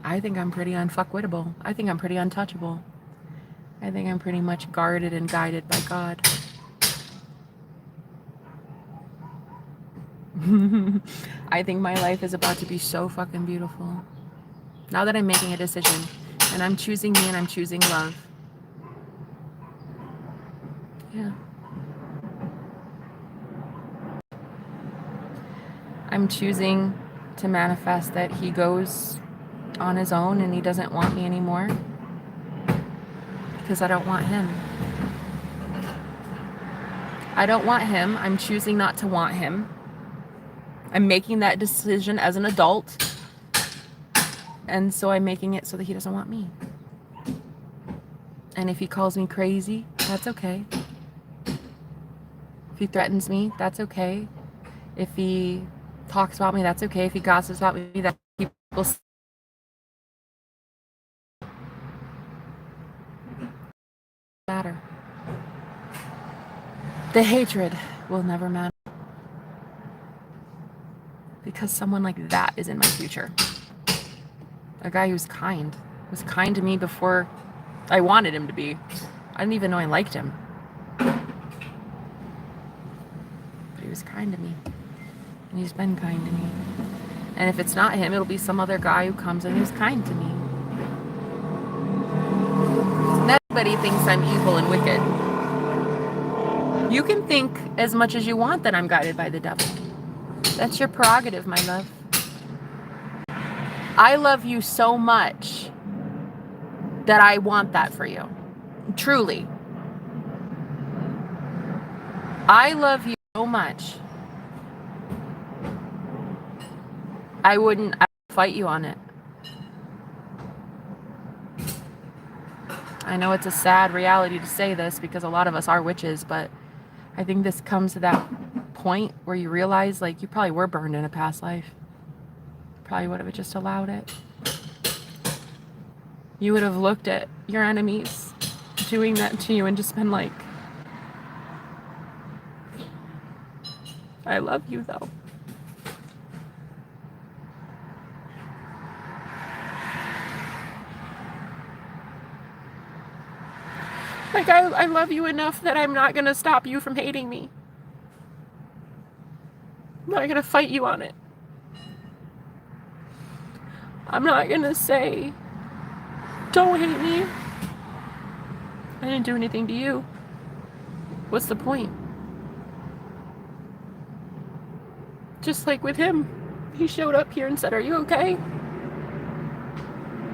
I think I'm pretty unfuckwittable. I think I'm pretty untouchable. I think I'm pretty much guarded and guided by God. I think my life is about to be so fucking beautiful. Now that I'm making a decision, and I'm choosing me and I'm choosing love. Yeah. I'm choosing to manifest that he goes on his own and he doesn't want me anymore. Because I don't want him. I don't want him. I'm choosing not to want him. I'm making that decision as an adult. And so I'm making it so that he doesn't want me. And if he calls me crazy, that's okay. If he threatens me, that's okay. If he talks about me, that's okay. If he gossips about me, that people matter. The hatred will never matter. Because someone like that is in my future. A guy who's kind. Was kind to me before I wanted him to be. I didn't even know I liked him. But he was kind to me. And he's been kind to me. And if it's not him, it'll be some other guy who comes and who's kind to me. Nobody thinks I'm evil and wicked. You can think as much as you want that I'm guided by the devil. That's your prerogative, my love. I love you so much that I want that for you. Truly. I love you so much. I wouldn't fight you on it. I know it's a sad reality to say this because a lot of us are witches, but I think this comes to that point where you realize like you probably were burned in a past life. Probably would have just allowed it. You would have looked at your enemies doing that to you and just been like, I love you, though. Like, I love you enough that I'm not gonna stop you from hating me. I'm not gonna fight you on it. I'm not gonna say, don't hate me. I didn't do anything to you. What's the point? Just like with him, he showed up here and said, are you okay?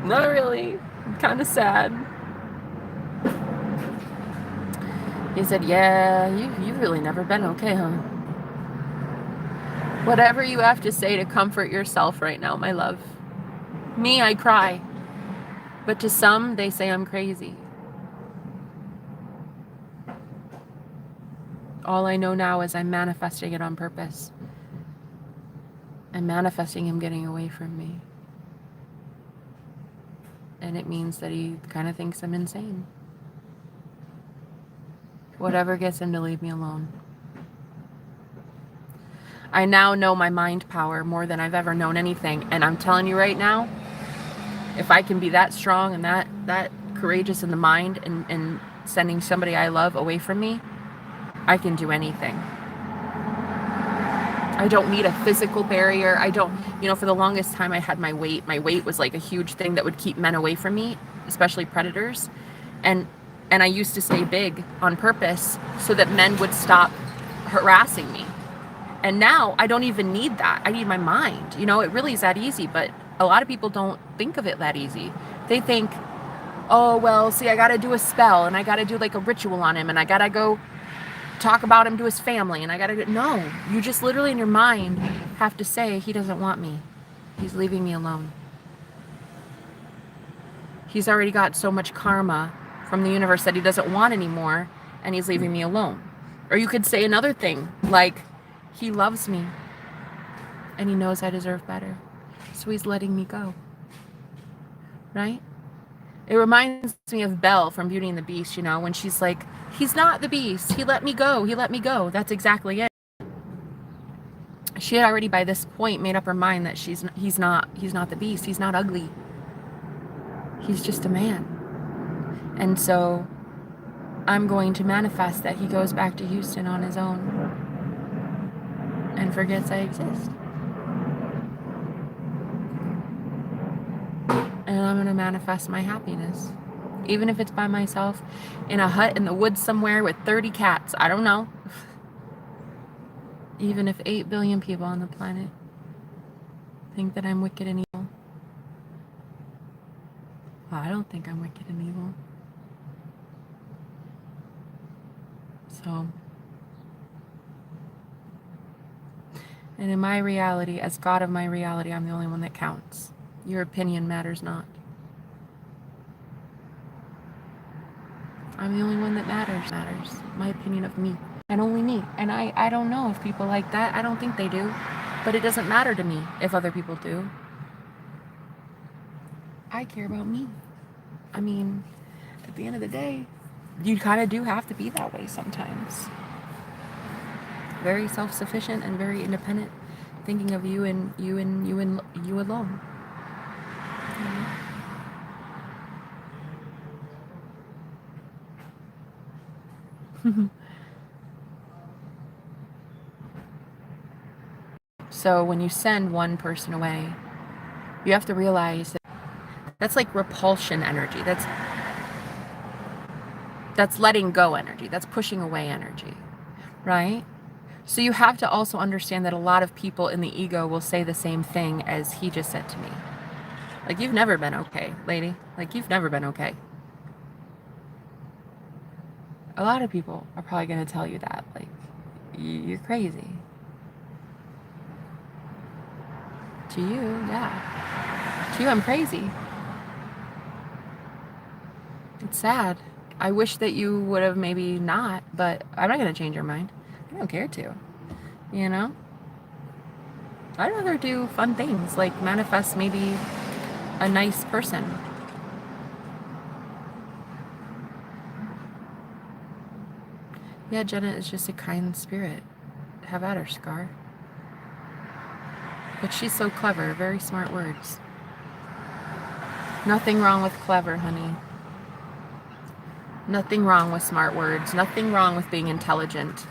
Not really. I'm kind of sad. He said, yeah, you've really never been okay, huh? Whatever you have to say to comfort yourself right now, my love. Me, I cry. But to some, they say I'm crazy. All I know now is I'm manifesting it on purpose. I'm manifesting him getting away from me. And it means that he kind of thinks I'm insane. Whatever gets him to leave me alone. I now know my mind power more than I've ever known anything. And I'm telling you right now, if I can be that strong and that courageous in the mind and sending somebody I love away from me, I can do anything. I don't need a physical barrier. I don't, for the longest time I had my weight. My weight was like a huge thing that would keep men away from me, especially predators. And I used to stay big on purpose so that men would stop harassing me. And now I don't even need that. I need my mind. It really is that easy, but a lot of people don't think of it that easy. They think, oh, well, see, I got to do a spell and I got to do like a ritual on him and I got to go talk about him to his family and I got to no, you just literally in your mind have to say, he doesn't want me. He's leaving me alone. He's already got so much karma from the universe that he doesn't want anymore and he's leaving me alone. Or you could say another thing like, he loves me and he knows I deserve better. So he's letting me go. Right? It reminds me of Belle from Beauty and the Beast, when she's like, he's not the beast. He let me go. He let me go. That's exactly it. She had already by this point made up her mind that he's not the beast. He's not ugly. He's just a man. And so I'm going to manifest that he goes back to Houston on his own and forgets I exist. And I'm going to manifest my happiness. Even if it's by myself in a hut in the woods somewhere with 30 cats. I don't know. Even if 8 billion people on the planet think that I'm wicked and evil. Well, I don't think I'm wicked and evil. So, and in my reality, as God of my reality, I'm the only one that counts. Your opinion matters not. I'm the only one that matters. My opinion of me. And only me. And I don't know if people like that. I don't think they do. But it doesn't matter to me if other people do. I care about me. I mean, at the end of the day, you kind of do have to be that way sometimes. Very self-sufficient and very independent, thinking of you and you alone. So when you send one person away, you have to realize that that's like repulsion energy. That's letting go energy. That's pushing away energy, right? So you have to also understand that a lot of people in the ego will say the same thing as he just said to me. Like, you've never been okay, lady. Like, you've never been okay. A lot of people are probably going to tell you that. Like, you're crazy. To you, yeah. To you, I'm crazy. It's sad. I wish that you would have maybe not, but I'm not going to change your mind. I don't care to. I'd rather do fun things, like manifest maybe a nice person. Yeah, Jenna is just a kind spirit. Have at her, Scar. But she's so clever. Very smart words. Nothing wrong with clever, honey. Nothing wrong with smart words. Nothing wrong with being intelligent.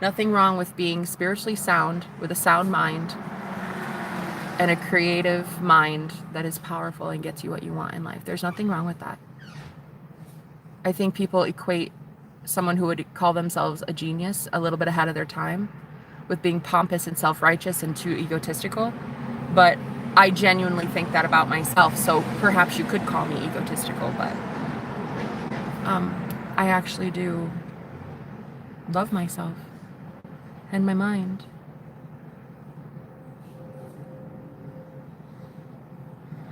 Nothing wrong with being spiritually sound, with a sound mind, and a creative mind that is powerful and gets you what you want in life. There's nothing wrong with that. I think people equate someone who would call themselves a genius a little bit ahead of their time with being pompous and self-righteous and too egotistical. But I genuinely think that about myself. So perhaps you could call me egotistical, but I actually do love myself and my mind.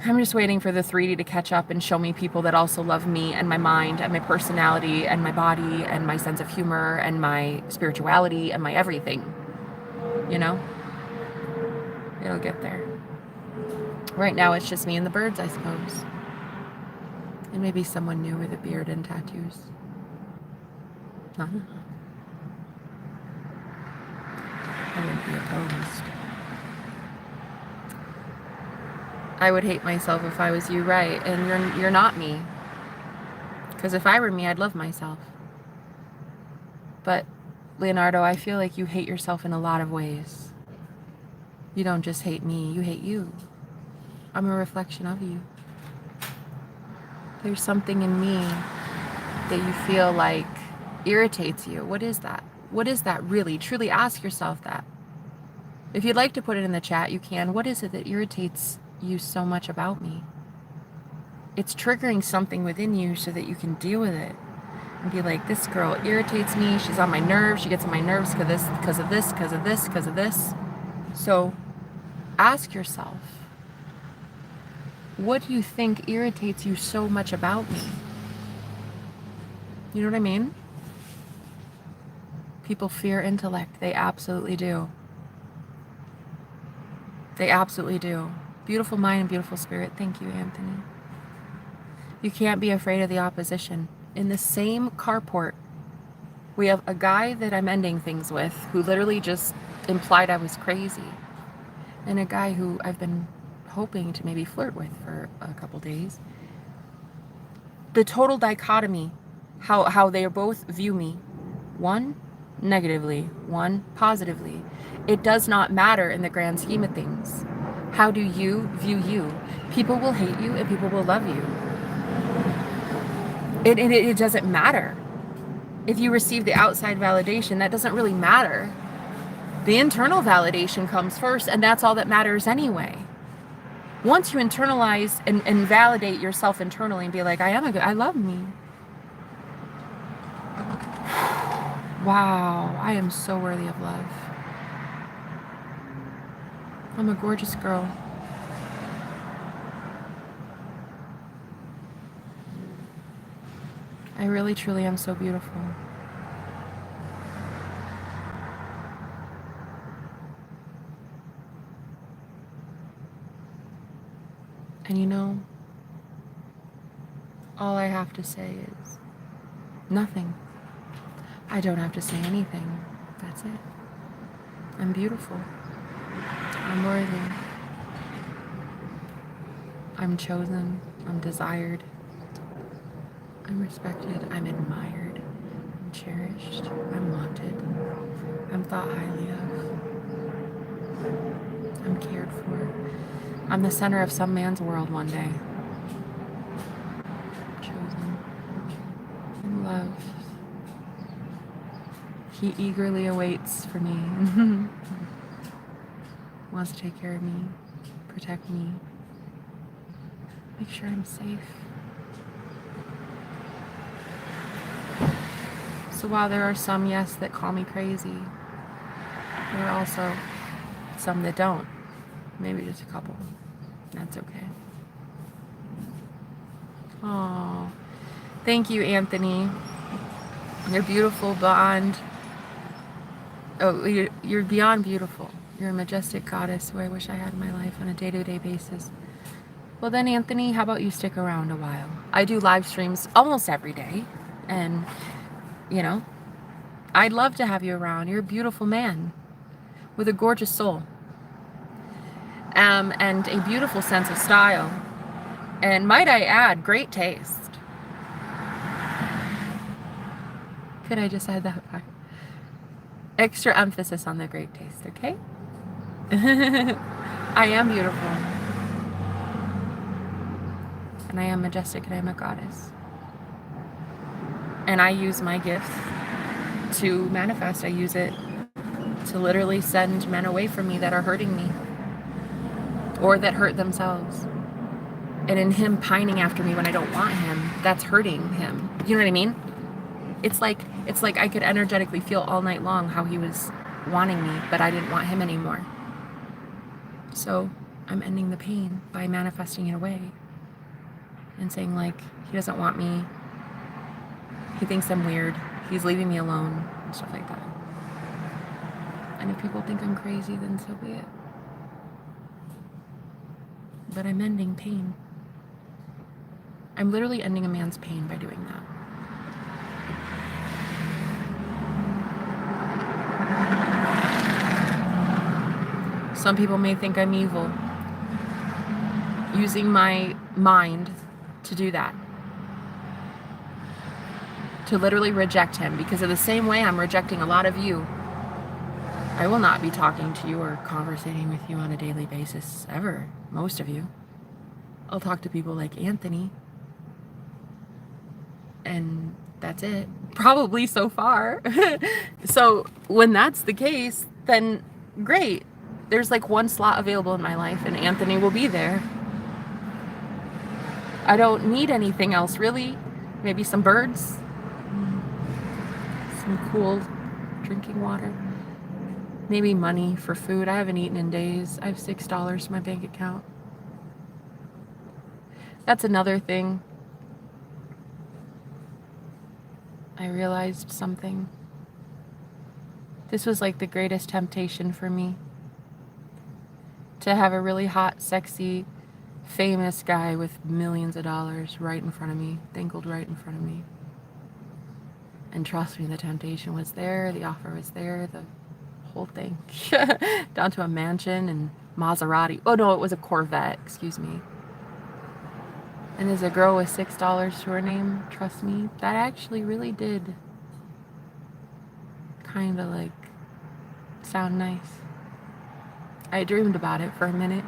I'm just waiting for the 3D to catch up and show me people that also love me and my mind and my personality and my body and my sense of humor and my spirituality and my everything. You know? It'll get there. Right now it's just me and the birds, I suppose. And maybe someone new with a beard and tattoos. I wouldn't be opposed. I would hate myself if I was you, right? And you're not me. Because if I were me, I'd love myself. But Leonardo, I feel like you hate yourself in a lot of ways. You don't just hate me, you hate you. I'm a reflection of you. There's something in me that you feel like irritates you. What is that? What is that really? Truly ask yourself that. If you'd like to put it in the chat, you can. What is it that irritates you so much about me? It's triggering something within you so that you can deal with it and be like, this girl irritates me. She's on my nerves. She gets on my nerves because of this. So ask yourself, what do you think irritates you so much about me? You know what I mean? People fear intellect. They absolutely do. They absolutely do. Beautiful mind and beautiful spirit. Thank you, Anthony. You can't be afraid of the opposition. In the same carport, we have a guy that I'm ending things with who literally just implied I was crazy. And a guy who I've been hoping to maybe flirt with for a couple days. The total dichotomy, how they both view me. One negatively, one positively. It does not matter in the grand scheme of things. How do you view you? People will hate you and people will love you. It doesn't matter. If you receive the outside validation, that doesn't really matter. The internal validation comes first, and that's all that matters anyway. Once you internalize and validate yourself internally and be like, I love me. Wow, I am so worthy of love. I'm a gorgeous girl. I really, truly am so beautiful. And you know, all I have to say is nothing. I don't have to say anything. That's it. I'm beautiful. I'm worthy. I'm chosen. I'm desired. I'm respected. I'm admired. I'm cherished. I'm wanted. I'm thought highly of. I'm cared for. I'm the center of some man's world one day. Chosen. And loved. He eagerly awaits for me. Wants to take care of me, protect me, make sure I'm safe. So while there are some, yes, that call me crazy, there are also some that don't. Maybe just a couple. That's okay. Oh, thank you, Anthony. You're beautiful beyond. Oh, you're beyond beautiful. You're a majestic goddess who I wish I had in my life on a day-to-day basis. Well then, Anthony, how about you stick around a while? I do live streams almost every day. And, you know, I'd love to have you around. You're a beautiful man. with a gorgeous soul, and a beautiful sense of style, and might I add, great taste. Could I just add that part? Extra emphasis on the great taste, okay? I am beautiful. And I am majestic, and I am a goddess. And I use my gifts to manifest. I use it to literally send men away from me that are hurting me or that hurt themselves. And in him pining after me when I don't want him, that's hurting him. You know what I mean? It's like I could energetically feel all night long how he was wanting me, but I didn't want him anymore. So I'm ending the pain by manifesting it away and saying, like, he doesn't want me. He thinks I'm weird. He's leaving me alone and stuff like that. And if people think I'm crazy, then so be it. But I'm ending pain. I'm literally ending a man's pain by doing that. Some people may think I'm evil, using my mind to do that. To literally reject him, because of the same way I'm rejecting a lot of you. I will not be talking to you or conversating with you on a daily basis, ever. Most of you. I'll talk to people like Anthony. And that's it. Probably so far. So when that's the case, then great. There's like one slot available in my life, and Anthony will be there. I don't need anything else, really. Maybe some birds. Some cool drinking water. Maybe money for food. I haven't eaten in days. I have $6 in my bank account. That's another thing. I realized something. This was like the greatest temptation for me. To have a really hot, sexy, famous guy with millions of dollars right in front of me, dangled right in front of me. And trust me, the temptation was there, the offer was there, the whole thing. Down to a mansion and Maserati. Oh no, it was a Corvette, excuse me. And as a girl with $6 to her name, trust me, that actually really did kind of like sound nice. I dreamed about it for a minute.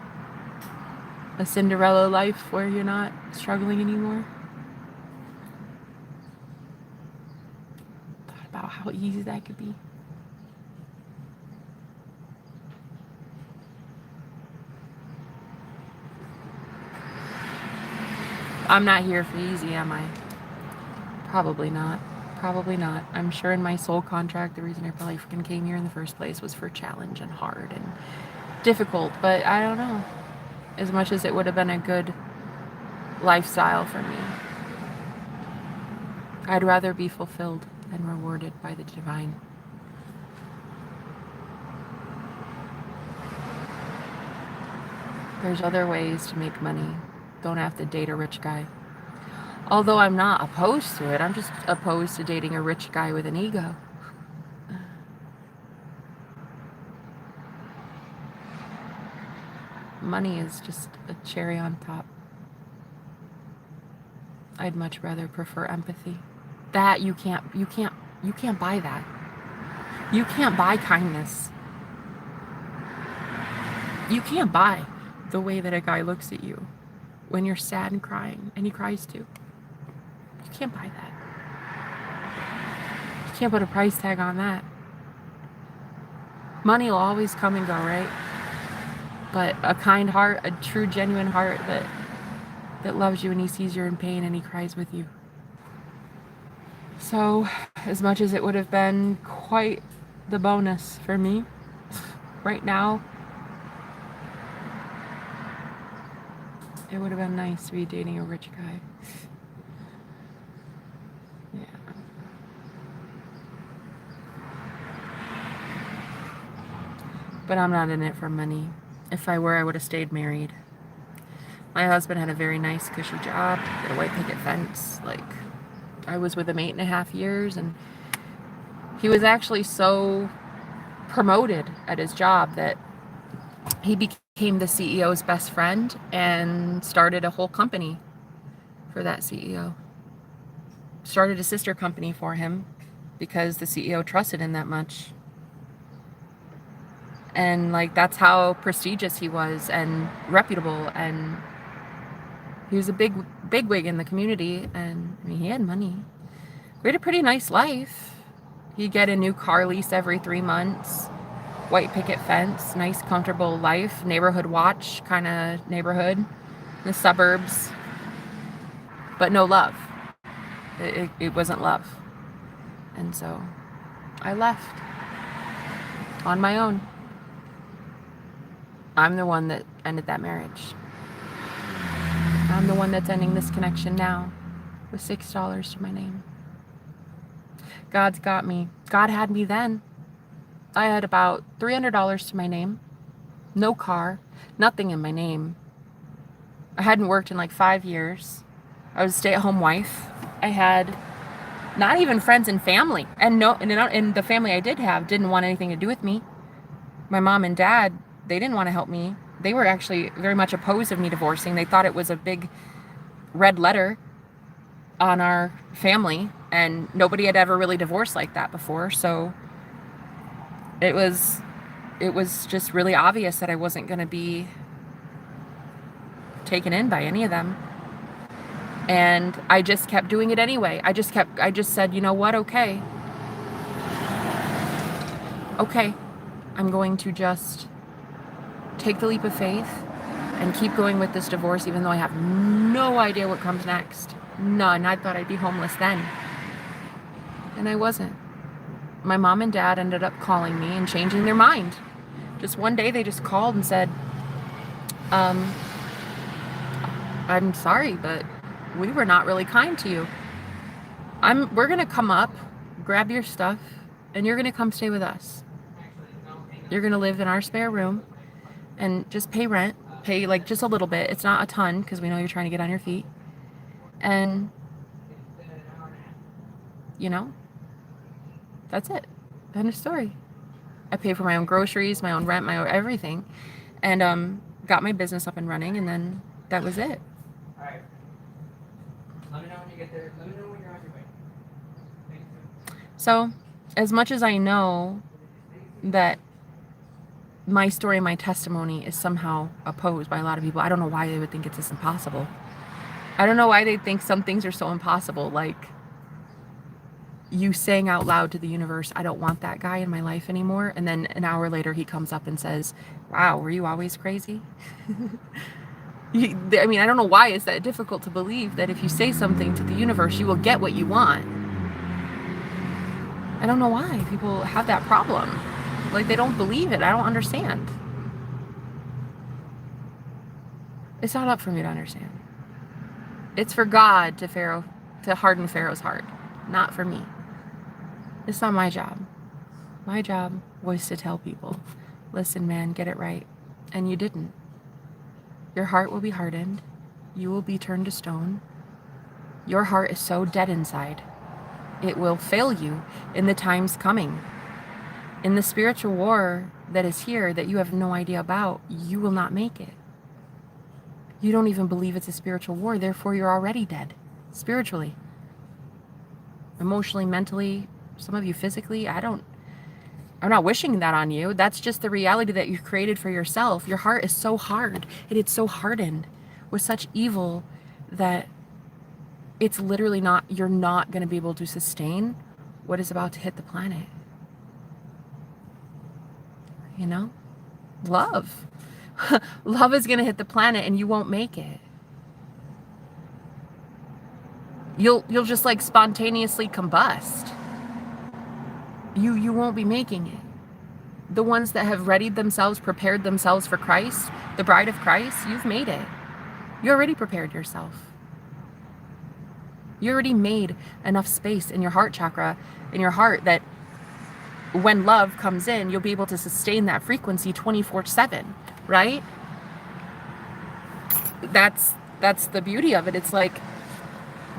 A Cinderella life where you're not struggling anymore. Thought about how easy that could be. I'm not here for easy, am I? Probably not. Probably not. I'm sure in my soul contract, the reason I probably freaking came here in the first place was for challenge and hard and difficult, but I don't know. As much as it would have been a good lifestyle for me, I'd rather be fulfilled and rewarded by the divine. There's other ways to make money. Don't have to date a rich guy. Although I'm not opposed to it, I'm just opposed to dating a rich guy with an ego. Money is just a cherry on top. I'd much rather prefer empathy. That you can't buy that. You can't buy kindness. You can't buy the way that a guy looks at you when you're sad and crying, and he cries too. You can't buy that. You can't put a price tag on that. Money will always come and go, right? But a kind heart, a true, genuine heart that loves you and he sees you're in pain and he cries with you. So, as much as it would have been quite the bonus for me, right now, it would have been nice to be dating a rich guy. Yeah. But I'm not in it for money. If I were, I would have stayed married. My husband had a very nice, cushy job, had a white picket fence. Like, I was with him 8.5 years, and he was actually so promoted at his job that he became the CEO's best friend and started a whole company for that CEO. Started a sister company for him because the CEO trusted him that much. And like, that's how prestigious he was and reputable, and he was a big wig in the community. And I mean, he had money. We had a pretty nice life. He'd get a new car lease every 3 months, white picket fence, nice comfortable life, neighborhood watch kind of neighborhood in the suburbs, but no love. It wasn't love. And so I left on my own. I'm the one that ended that marriage. I'm the one that's ending this connection now with $6 to my name. God's got me. God had me then. I had about $300 to my name. No car. Nothing in my name. I hadn't worked in like 5 years. I was a stay-at-home wife. I had not even friends and family. And the family I did have didn't want anything to do with me. My mom and dad, they didn't want to help me. They were actually very much opposed of me divorcing. They thought it was a big red letter on our family, and nobody had ever really divorced like that before. So it was just really obvious that I wasn't going to be taken in by any of them. And I just kept doing it anyway. I just said, you know what? Okay, I'm going to just take the leap of faith and keep going with this divorce, even though I have no idea what comes next. None. I thought I'd be homeless then. And I wasn't. My mom and dad ended up calling me and changing their mind. Just one day they just called and said, I'm sorry, but we were not really kind to you. We're going to come up, grab your stuff, and you're going to come stay with us. You're going to live in our spare room and just pay rent. Pay like just a little bit. It's not a ton because we know you're trying to get on your feet. And, you know, that's it. End of story. I pay for my own groceries, my own rent, my own everything. And got my business up and running, and then that was it. All right. Let me know when you get there. Let me know when you're on your way. Thank you. So, as much as I know that my story, my testimony is somehow opposed by a lot of people, I don't know why they would think it's this impossible. I don't know why they think some things are so impossible, like you saying out loud to the universe, I don't want that guy in my life anymore, and then an hour later he comes up and says, wow, were you always crazy? I mean, I don't know why it's that difficult to believe that if you say something to the universe, you will get what you want. I don't know why people have that problem. Like, they don't believe it. I don't understand. It's not up for me to understand. It's for God to harden Pharaoh's heart, not for me. It's not my job. My job was to tell people, listen, man, get it right. And you didn't. Your heart will be hardened. You will be turned to stone. Your heart is so dead inside. It will fail you in the times coming. In the spiritual war that is here that you have no idea about, you will not make it. You don't even believe it's a spiritual war, therefore you're already dead. Spiritually. Emotionally, mentally, some of you physically. I'm not wishing that on you. That's just the reality that you've created for yourself. Your heart is so hard, and it's so hardened with such evil that it's literally you're not going to be able to sustain what is about to hit the planet. You know? Love. Love is going to hit the planet and you won't make it. You'll just like spontaneously combust. You won't be making it. The ones that have readied themselves, prepared themselves for Christ, the bride of Christ, you've made it. You already prepared yourself. You already made enough space in your heart chakra, in your heart, that when love comes in, you'll be able to sustain that frequency 24/7, right? That's the beauty of it. It's like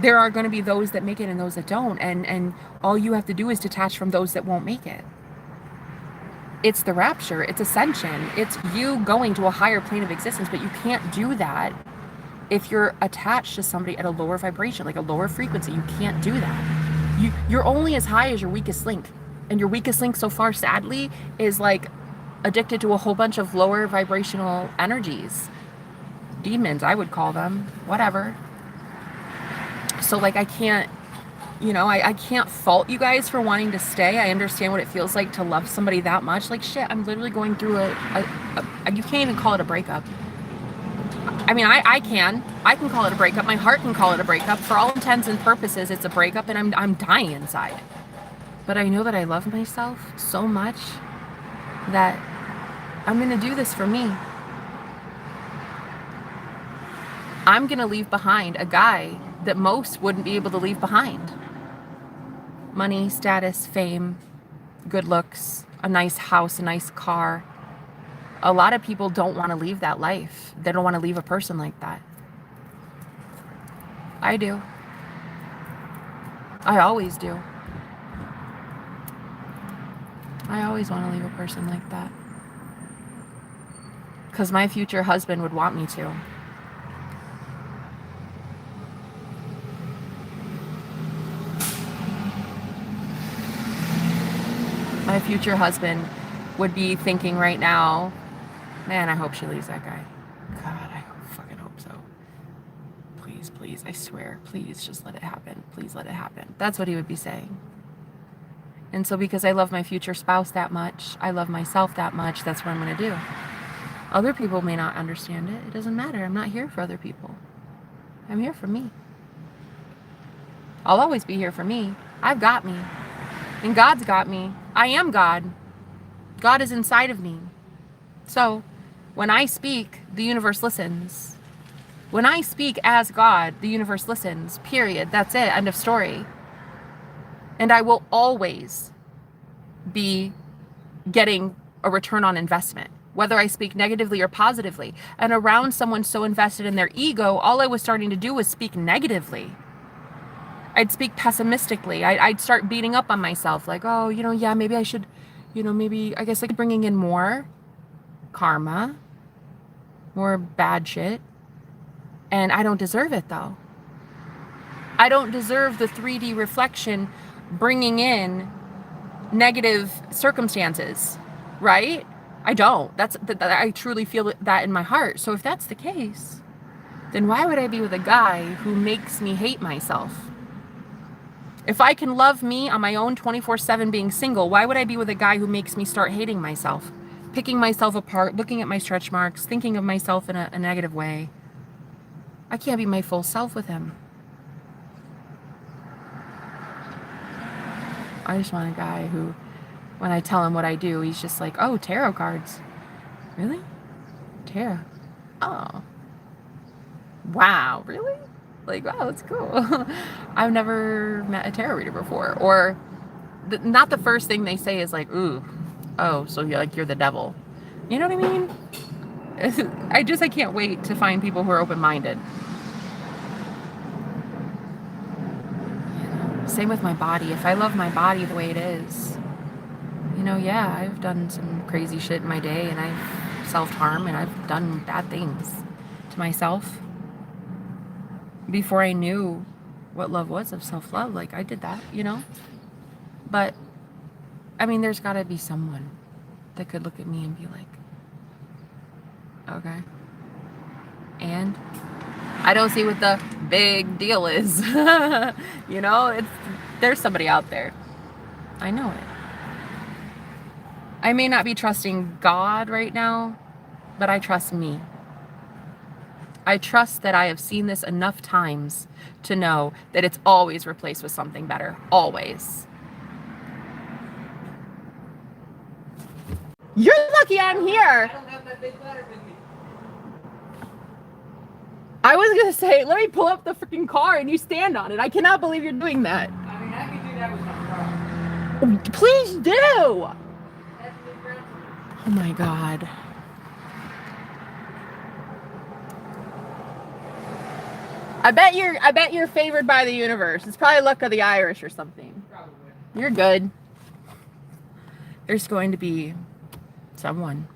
there are going to be those that make it and those that don't, and all you have to do is detach from those that won't make it. It's the rapture, it's ascension, it's you going to a higher plane of existence, but you can't do that if you're attached to somebody at a lower vibration, like a lower frequency. You can't do that. You're only as high as your weakest link. And your weakest link so far, sadly, is like addicted to a whole bunch of lower vibrational energies. Demons, I would call them. Whatever. So like I can't, I can't fault you guys for wanting to stay. I understand what it feels like to love somebody that much. Like shit, I'm literally going through you can't even call it a breakup. I mean, I can call it a breakup. My heart can call it a breakup. For all intents and purposes, it's a breakup, and I'm dying inside. But I know that I love myself so much that I'm going to do this for me. I'm going to leave behind a guy that most wouldn't be able to leave behind. Money, status, fame, good looks, a nice house, a nice car. A lot of people don't want to leave that life. They don't want to leave a person like that. I do. I always do. I always want to leave a person like that. Because my future husband would want me to. My future husband would be thinking right now, man, I hope she leaves that guy. God, I fucking hope so. Please, please, I swear, please just let it happen. Please let it happen. That's what he would be saying. And so because I love my future spouse that much, I love myself that much, that's what I'm going to do. Other people may not understand it. It doesn't matter. I'm not here for other people. I'm here for me. I'll always be here for me. I've got me. And God's got me. I am God. God is inside of me. So when I speak, the universe listens. When I speak as God, the universe listens. Period. That's it. End of story. And I will always be getting a return on investment, whether I speak negatively or positively. And around someone so invested in their ego, all I was starting to do was speak negatively. I'd speak pessimistically. I'd start beating up on myself, like, oh, yeah, maybe I should, maybe, I guess, like bringing in more karma, more bad shit. And I don't deserve it, though. I don't deserve the 3D reflection bringing in negative circumstances, right? I don't. I truly feel that in my heart. So if that's the case, then why would I be with a guy who makes me hate myself? If I can love me on my own 24/7 being single, why would I be with a guy who makes me start hating myself, picking myself apart, looking at my stretch marks, thinking of myself in a negative way? I can't be my full self with him. I just want a guy who, when I tell him what I do, he's just like, oh, tarot cards. Really? Tarot. Oh. Wow, really? Like, wow, that's cool. I've never met a tarot reader before. Or not the first thing they say is like, ooh, oh, so you're the devil. You know what I mean? I can't wait to find people who are open-minded. Same with my body. If I love my body the way it is, yeah, I've done some crazy shit in my day, and I've self-harm, and I've done bad things to myself. Before I knew what love was of self-love, like I did that, But, I mean, there's gotta be someone that could look at me and be like, okay. And I don't see what the big deal is. There's somebody out there. I know it. I may not be trusting God right now, but I trust me. I trust that I have seen this enough times to know that it's always replaced with something better. Always. You're lucky I'm here. I don't have that big ladder with me. I was going to say, let me pull up the freaking car and you stand on it. I cannot believe you're doing that. I mean, I can do that with my car. Please do. That's the ground. Oh my God. I bet you're favored by the universe. It's probably luck of the Irish or something. Probably. You're good. There's going to be someone.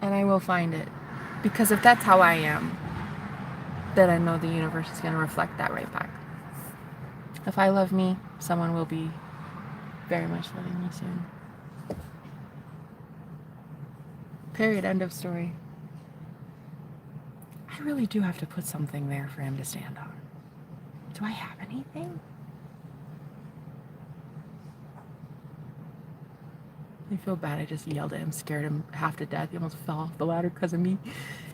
And I will find it. Because if that's how I am, then I know the universe is going to reflect that right back. If I love me, someone will be very much loving me soon. Period. End of story. I really do have to put something there for him to stand on. Do I have anything? I feel bad. I just yelled at him, scared him half to death. He almost fell off the ladder because of me.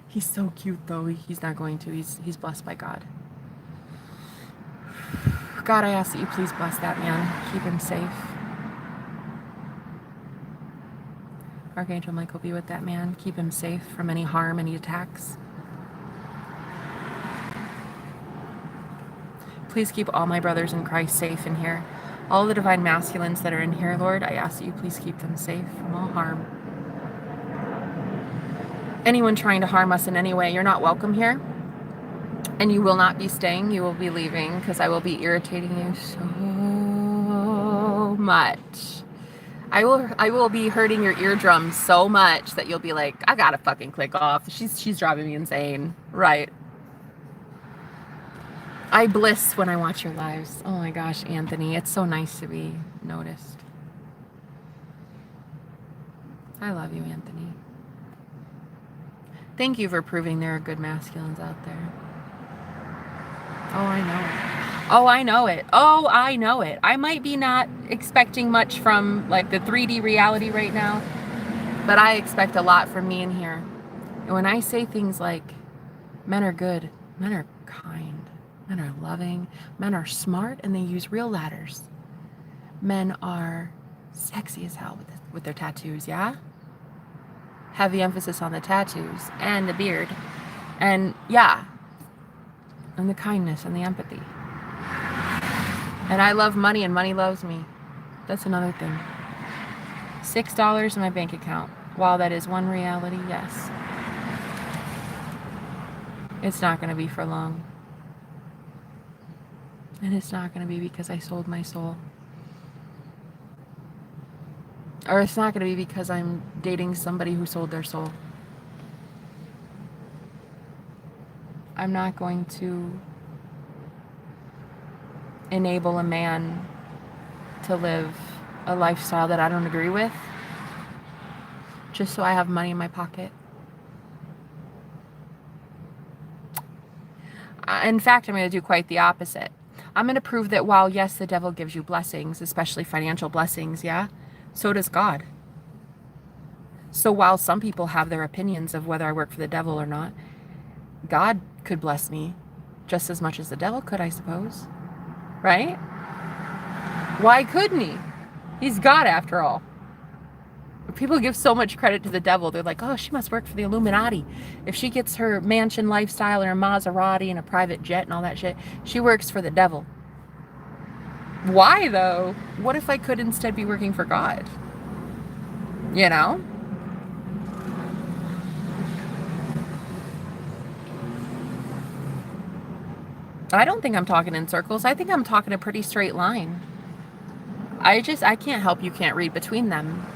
He's so cute, though. He's not going to. He's blessed by God. God, I ask that you please bless that man. Keep him safe. Archangel Michael, be with that man. Keep him safe from any harm, any attacks. Please keep all my brothers in Christ safe in here. All the divine masculines that are in here, Lord, I ask that you please keep them safe from all harm. Anyone trying to harm us in any way, you're not welcome here. And you will not be staying, you will be leaving, because I will be irritating you so much. I will be hurting your eardrums so much that you'll be like, I gotta fucking click off. She's driving me insane. Right. I bliss when I watch your lives. Oh my gosh, Anthony, it's so nice to be noticed. I love you, Anthony. Thank you for proving there are good masculines out there. Oh, I know it. Oh, I know it. Oh, I know it. I might be not expecting much from like the 3D reality right now, but I expect a lot from me in here. And when I say things like men are good, men are kind, men are loving, men are smart, and they use real ladders. Men are sexy as hell with their tattoos, yeah? Heavy emphasis on the tattoos and the beard. And yeah, and the kindness and the empathy. And I love money and money loves me. That's another thing. $6 in my bank account. While that is one reality, yes. It's not going to be for long. And it's not going to be because I sold my soul. Or it's not going to be because I'm dating somebody who sold their soul. I'm not going to enable a man to live a lifestyle that I don't agree with just so I have money in my pocket. In fact, I'm going to do quite the opposite. I'm going to prove that while, yes, the devil gives you blessings, especially financial blessings, yeah, so does God. So while some people have their opinions of whether I work for the devil or not, God could bless me just as much as the devil could, I suppose. Right? Why couldn't he? He's God after all. People give so much credit to the devil. They're like, oh, she must work for the Illuminati. If she gets her mansion lifestyle and her Maserati and a private jet and all that shit, she works for the devil. Why, though? What if I could instead be working for God? You know? I don't think I'm talking in circles. I think I'm talking a pretty straight line. I can't help you can't read between them.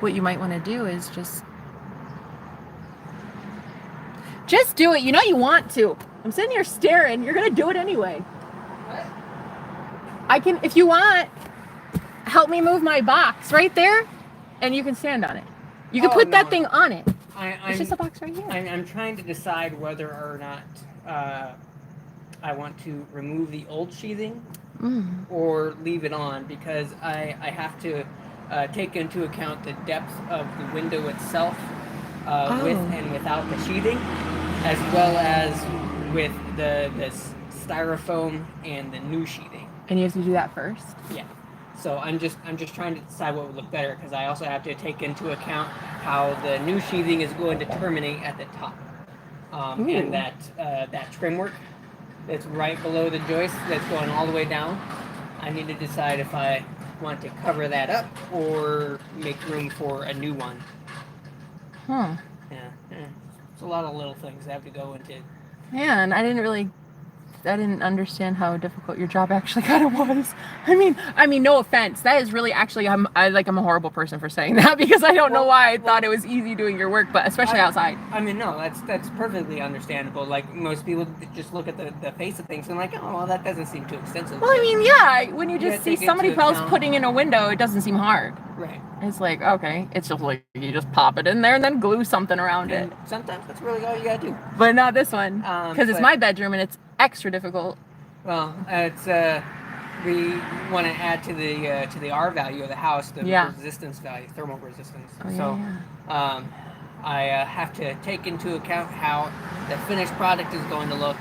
What you might want to do is just do it. You know you want to. I'm sitting here staring. You're going to do it anyway. What? I can, if you want, help me move my box right there, and you can stand on it. You can put that thing on it. It's just a box right here. I'm trying to decide whether or not I want to remove the old sheathing or leave it on, because I have to take into account the depth of the window itself with and without the sheathing, as well as with the styrofoam and the new sheathing. And you have to do that first? Yeah. So I'm just trying to decide what would look better, because I also have to take into account how the new sheathing is going to terminate at the top, and that trim work that's right below the joist that's going all the way down. I need to decide if I want to cover that up or make room for a new one. Yeah. It's a lot of little things that have to go into. Man, I didn't really didn't understand how difficult your job actually kind of was. I mean, no offense. That is really actually I'm a horrible person for saying that because I don't know why I thought it was easy doing your work, but especially outside. I mean, no, that's perfectly understandable. Like most people just look at the face of things and like, oh, well, that doesn't seem too extensive. Well, I mean, yeah, when you You just gotta see take somebody into else account- putting in a window, it doesn't seem hard. Right. It's like, okay, it's just like you just pop it in there and then glue something around it. And sometimes that's really all you gotta do. But not this one, because it's my bedroom and it's extra difficult. Well, it's we want to add to the R value of the house, the resistance value, thermal resistance. I have to take into account how the finished product is going to look,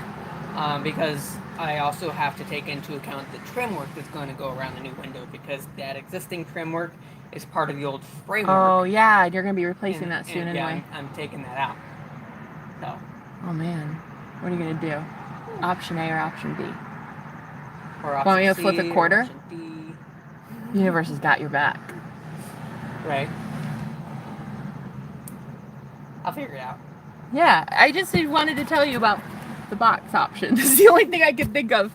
because I also have to take into account the trim work that's going to go around the new window, because that existing trim work is part of the old framework. Oh yeah, you're going to be replacing that soon anyway. Yeah, I'm taking that out. So. Oh man, what are you going to do? Option A or option B? Or option Want me to C, flip a quarter? option The universe has got your back. D. Right. I'll figure it out. Yeah, I just wanted to tell you about the box option. This is the only thing I could think of.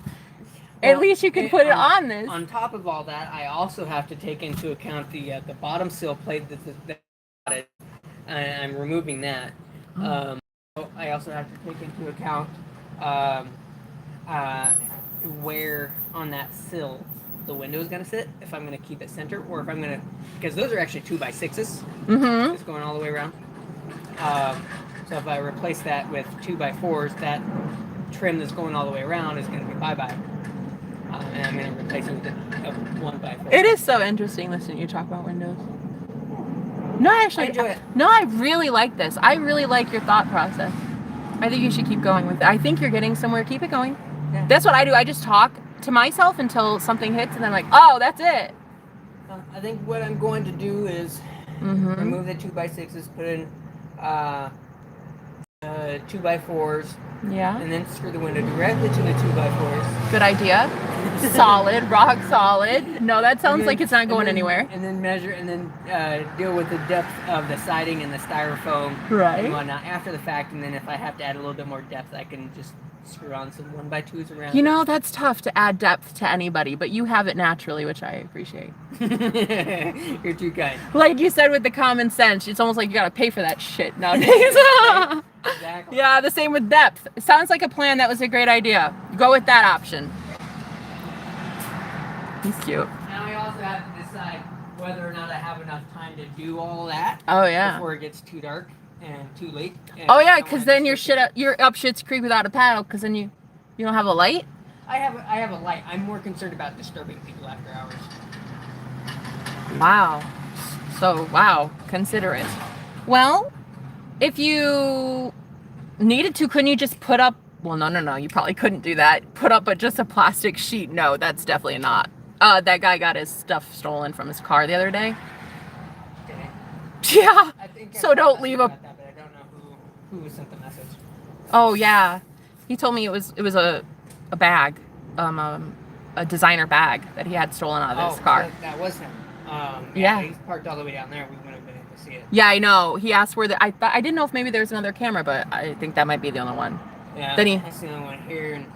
Well, at least you can put it on this. On top of all that, I also have to take into account the bottom sill plate that I'm removing that. I also have to take into account where on that sill the window is going to sit, if I'm going to keep it center, or if I'm going to, because those are actually 2x6s. It's going all the way around. So if I replace that with 2x4s, that trim that's going all the way around is going to be bye-bye. And I'm going to replace it with a 1x4. It is so interesting listening to you talk about windows. No, actually, I enjoy it. No, I really like this. I really like your thought process. I think you should keep going with it. I think you're getting somewhere. Keep it going. Yeah. That's what I do. I just talk to myself until something hits, and then I'm like, oh, that's it. I think what I'm going to do is remove the 2x6s, put in 2x4s. Yeah. And then screw the window directly to the 2x4s. Good idea. Solid, rock solid. No, that sounds like it's not going anywhere. And then measure, and then deal with the depth of the siding and the styrofoam and whatnot after the fact. And then if I have to add a little bit more depth, I can just screw on some 1x2s around. You know, that's tough to add depth to anybody, but you have it naturally, which I appreciate. You're too kind. Like you said with the common sense, it's almost like you gotta pay for that shit nowadays. Exactly. Yeah, the same with depth. It sounds like a plan. That was a great idea. Go with that option. He's cute. Now I also have to decide whether or not I have enough time to do all that. Oh yeah. Before it gets too dark and too late. And oh yeah, because then you're up Shit's Creek without a paddle. Because then you don't have a light. I have a light. I'm more concerned about disturbing people after hours. Wow. So wow, considerate. Well, if you needed to, couldn't you just put up? Well, no. You probably couldn't do that. Put up just a plastic sheet. No, that's definitely not. That guy got his stuff stolen from his car the other day. Okay. Yeah. So don't leave a. That, but I don't know who sent the message. Oh yeah, he told me it was a bag, a designer bag that he had stolen out of his car. That was him. Yeah. He's parked all the way down there. We wouldn't have been able to see it. Yeah, I know. He asked where I didn't know if maybe there was another camera, but I think that might be the only one. Yeah. Then I see the only one here. And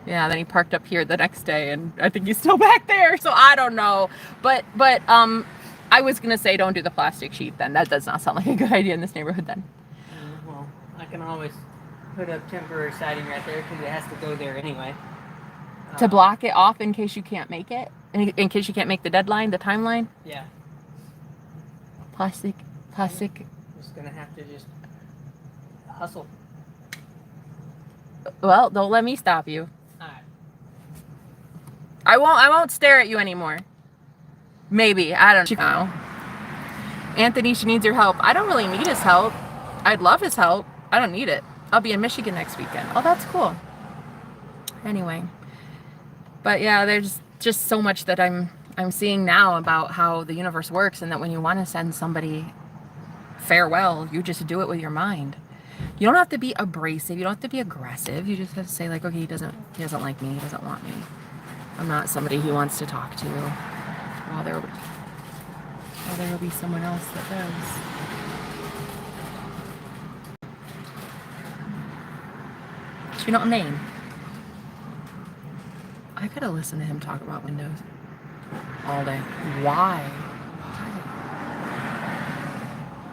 yeah, then he parked up here the next day, and I think he's still back there. So I don't know, but I was gonna say don't do the plastic sheet. Then that does not sound like a good idea in this neighborhood. Then. Well, I can always put up temporary siding right there because it has to go there anyway. To block it off in case you can't make it, in case you can't make the deadline, the timeline. Yeah. Plastic. Just gonna have to just hustle. Well, don't let me stop you. Alright. I won't stare at you anymore. Maybe. I don't know. Anthony, she needs your help. I don't really need his help. I'd love his help. I don't need it. I'll be in Michigan next weekend. Oh, that's cool. Anyway. But yeah, there's just so much that I'm seeing now about how the universe works, and that when you want to send somebody farewell, you just do it with your mind. You don't have to be abrasive. You don't have to be aggressive. You just have to say like, okay, he doesn't like me. He doesn't want me. I'm not somebody he wants to talk to. While there will be someone else that does. Do you know what I mean? I could have listened to him talk about Windows all day. Why?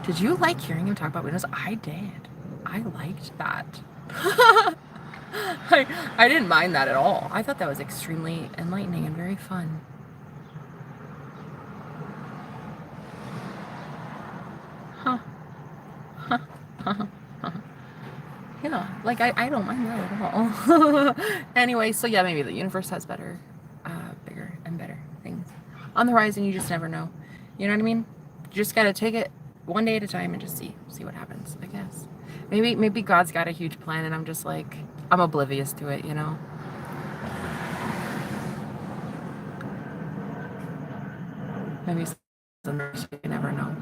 Did you like hearing him talk about Windows? I did. I liked that. I didn't mind that at all. I thought that was extremely enlightening and very fun. Huh. Huh. Huh. Huh. Yeah, like I don't mind that at all. Anyway, so yeah, maybe the universe has better, bigger and better things on the horizon. You just never know. You know what I mean? You just gotta take it one day at a time and just see what happens. I guess maybe God's got a huge plan and I'm just like I'm oblivious to it. You know? Maybe you never know.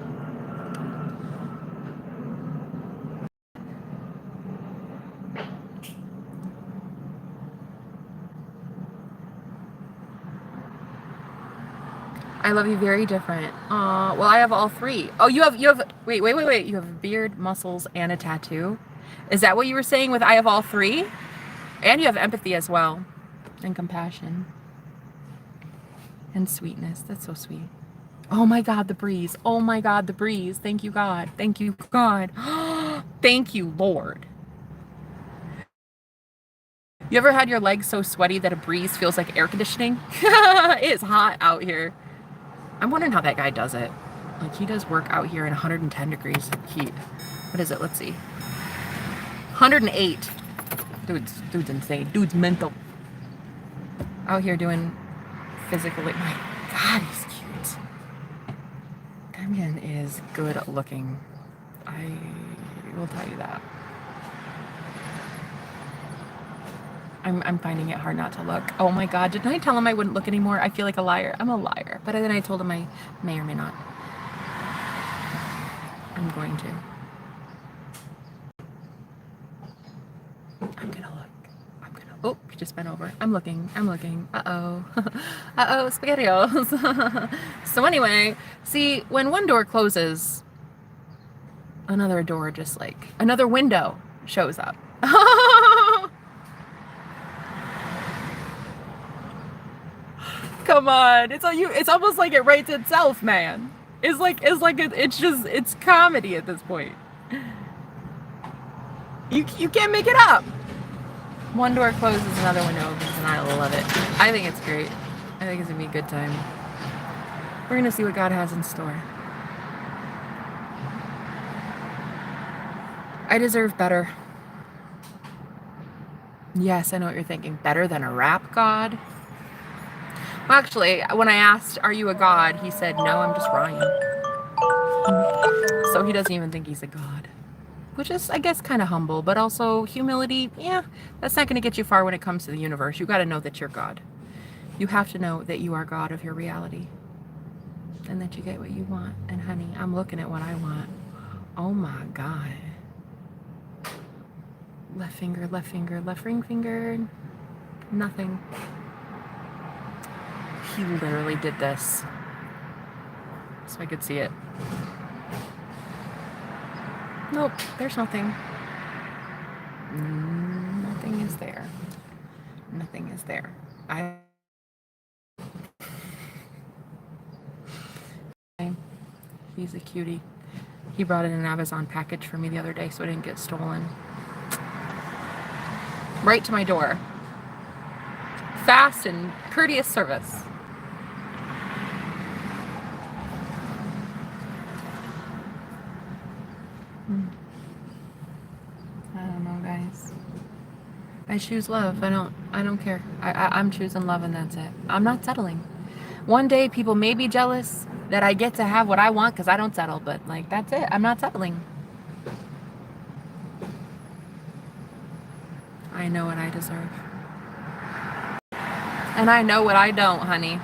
I love you very different. Well, I have all three. Oh, you have, wait. You have a beard, muscles, and a tattoo. Is that what you were saying with I have all three? And you have empathy as well. And compassion. And sweetness. That's so sweet. Oh my God, the breeze. Oh my God, the breeze. Thank you, God. Thank you, God. Thank you, Lord. You ever had your legs so sweaty that a breeze feels like air conditioning? It's hot out here. I'm wondering how that guy does it. Like, he does work out here in 110 degrees heat. What is it? Let's see. 108. Dude's insane. Dude's mental. Out here doing physical. My God, he's cute. Damian is good looking. I will tell you that. I'm finding it hard not to look. Oh my God, didn't I tell him I wouldn't look anymore? I feel like a liar. I'm a liar. But then I told him I may or may not. I'm going to. I'm gonna look. Oh, he just bent over. I'm looking. Uh-oh. Uh-oh, SpaghettiOs. So anyway, see, when one door closes, another door just like, another window shows up. Come on, it's almost like it writes itself, man. It's comedy at this point. You can't make it up. One door closes, another window opens, and I love it. I think it's great. I think it's gonna be a good time. We're gonna see what God has in store. I deserve better. Yes, I know what you're thinking. Better than a rap god? Well, actually, when I asked, are you a god? He said, no, I'm just Ryan. So he doesn't even think he's a god. Which is, I guess, kind of humble, but also humility, yeah, that's not going to get you far when it comes to the universe. You got to know that you're God. You have to know that you are God of your reality. And that you get what you want. And honey, I'm looking at what I want. Oh my God. Left finger, left ring finger. Nothing. He literally did this. So I could see it. Nope, there's nothing. Nothing is there. Nothing is there. He's a cutie. He brought in an Amazon package for me the other day so it didn't get stolen. Right to my door. Fast and courteous service. I don't know, guys. I choose love. I don't care. I'm choosing love and that's it. I'm not settling. One day people may be jealous that I get to have what I want because I don't settle, but like that's it. I'm not settling. I know what I deserve. And I know what I don't, honey.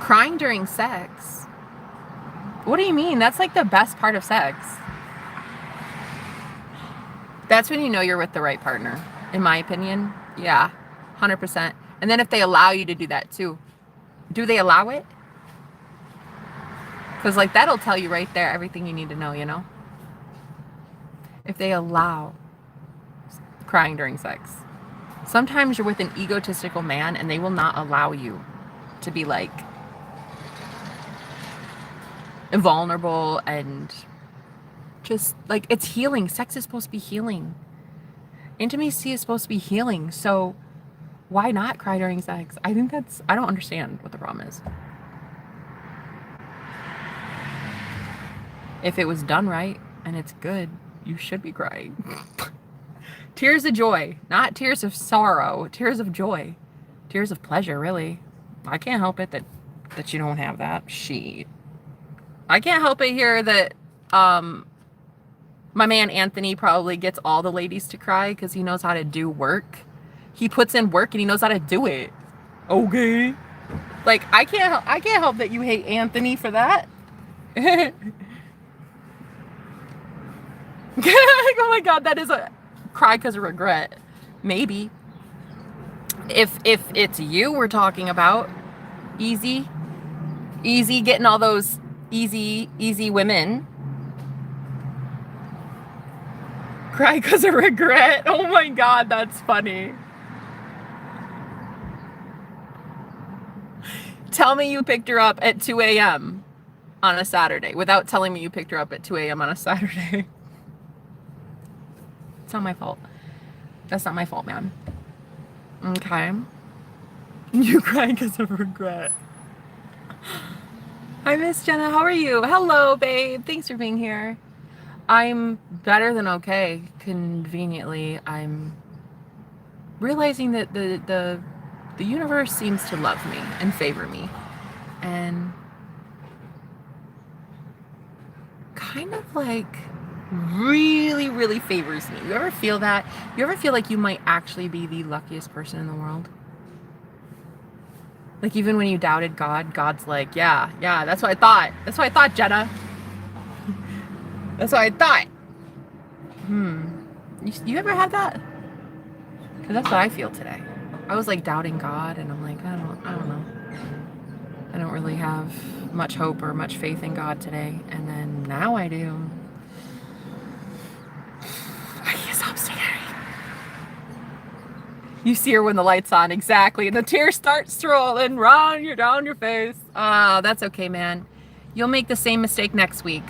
Crying during sex? What do you mean? That's like the best part of sex. That's when you know you're with the right partner, in my opinion. Yeah, 100%. And then if they allow you to do that too. Do they allow it? Because, like, that'll tell you right there everything you need to know, you know? If they allow crying during sex. Sometimes you're with an egotistical man and they will not allow you to be, like, invulnerable and just, like, it's healing. Sex is supposed to be healing. Intimacy is supposed to be healing. So why not cry during sex? I think that's, I don't understand what the problem is. If it was done right and it's good, you should be crying. Tears of joy, not tears of sorrow, tears of joy, tears of pleasure, really. I can't help it that you don't have that. Shit. I can't help it here that my man Anthony probably gets all the ladies to cry because he knows how to do work. He puts in work and he knows how to do it. Okay. Like, I can't help that you hate Anthony for that. Oh my God, that is a cry because of regret. Maybe. If it's you we're talking about, easy getting all those easy women. Cry because of regret. Oh my God, that's funny. Tell me you picked her up at 2 a.m. on a Saturday without telling me you picked her up at 2 a.m. on a Saturday. It's not my fault. That's not my fault, man. Okay. You cry because of regret. Hi, Miss Jenna. How are you? Hello, babe. Thanks for being here. I'm better than okay. Conveniently, I'm realizing that the universe seems to love me and favor me, and kind of like really favors me. You ever feel that? You ever feel like you might actually be the luckiest person in the world? Like, even when you doubted God, God's like, yeah, that's what I thought. That's what I thought, Jenna. That's what I thought. You ever had that? Because that's what I feel today. I was like doubting God, and I'm like, I don't know. I don't really have much hope or much faith in God today. And then now I do. I can't stop staring. You see her when the light's on, exactly. And the tears start strolling down your face. Ah, that's okay, man. You'll make the same mistake next week.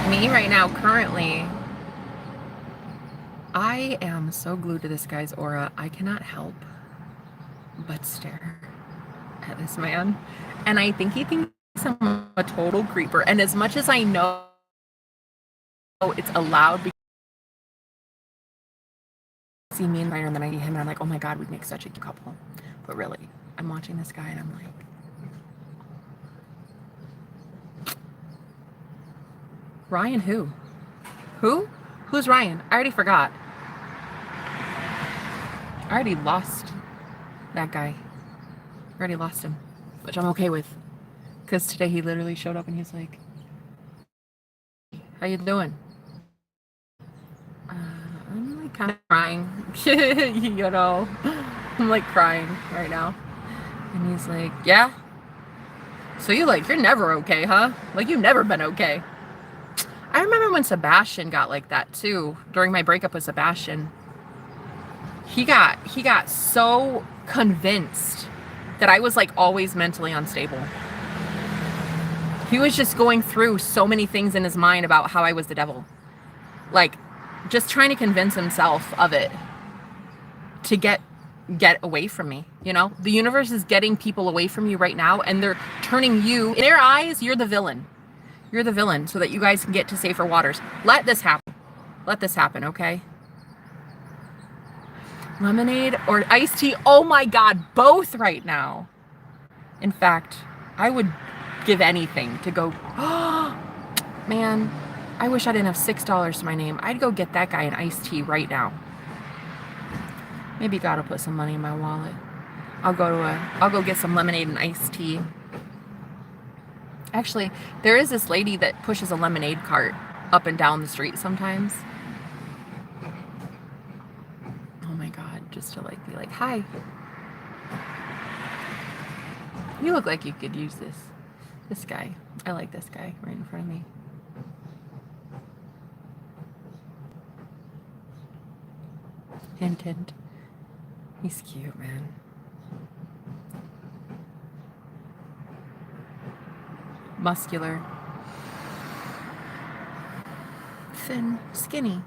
Me right now, currently, I am so glued to this guy's aura, I cannot help but stare at this man. And I think he thinks I'm a total creeper. And as much as I know it's allowed, because I see me and Ryan, and then I see him, and I'm like, oh my God, we'd make such a cute couple. But really, I'm watching this guy, and I'm like, Ryan who? Who? Who's Ryan? I already forgot. I already lost that guy. I already lost him, which I'm okay with. Because today he literally showed up and he's like, how you doing? I'm like kind of crying. You know, I'm like crying right now. And he's like, yeah? So you're never okay, huh? Like, you've never been okay. I remember when Sebastian got like that too, during my breakup with Sebastian. He got so convinced that I was like always mentally unstable. He was just going through so many things in his mind about how I was the devil. Like, just trying to convince himself of it to get away from me, you know? The universe is getting people away from you right now, and they're turning you, in their eyes, you're the villain. You're the villain so that you guys can get to safer waters. Let this happen. Let this happen, okay? Lemonade or iced tea? Oh my God, both right now. In fact, I would give anything to go, oh, man, I wish I didn't have $6 to my name. I'd go get that guy an iced tea right now. Maybe God will put some money in my wallet. I'll go get some lemonade and iced tea. Actually, there is this lady that pushes a lemonade cart up and down the street sometimes. Oh my God, just to like be like, hi. You look like you could use this. This guy. I like this guy right in front of me. Hint, hint. He's cute, man. Muscular. Thin. Skinny.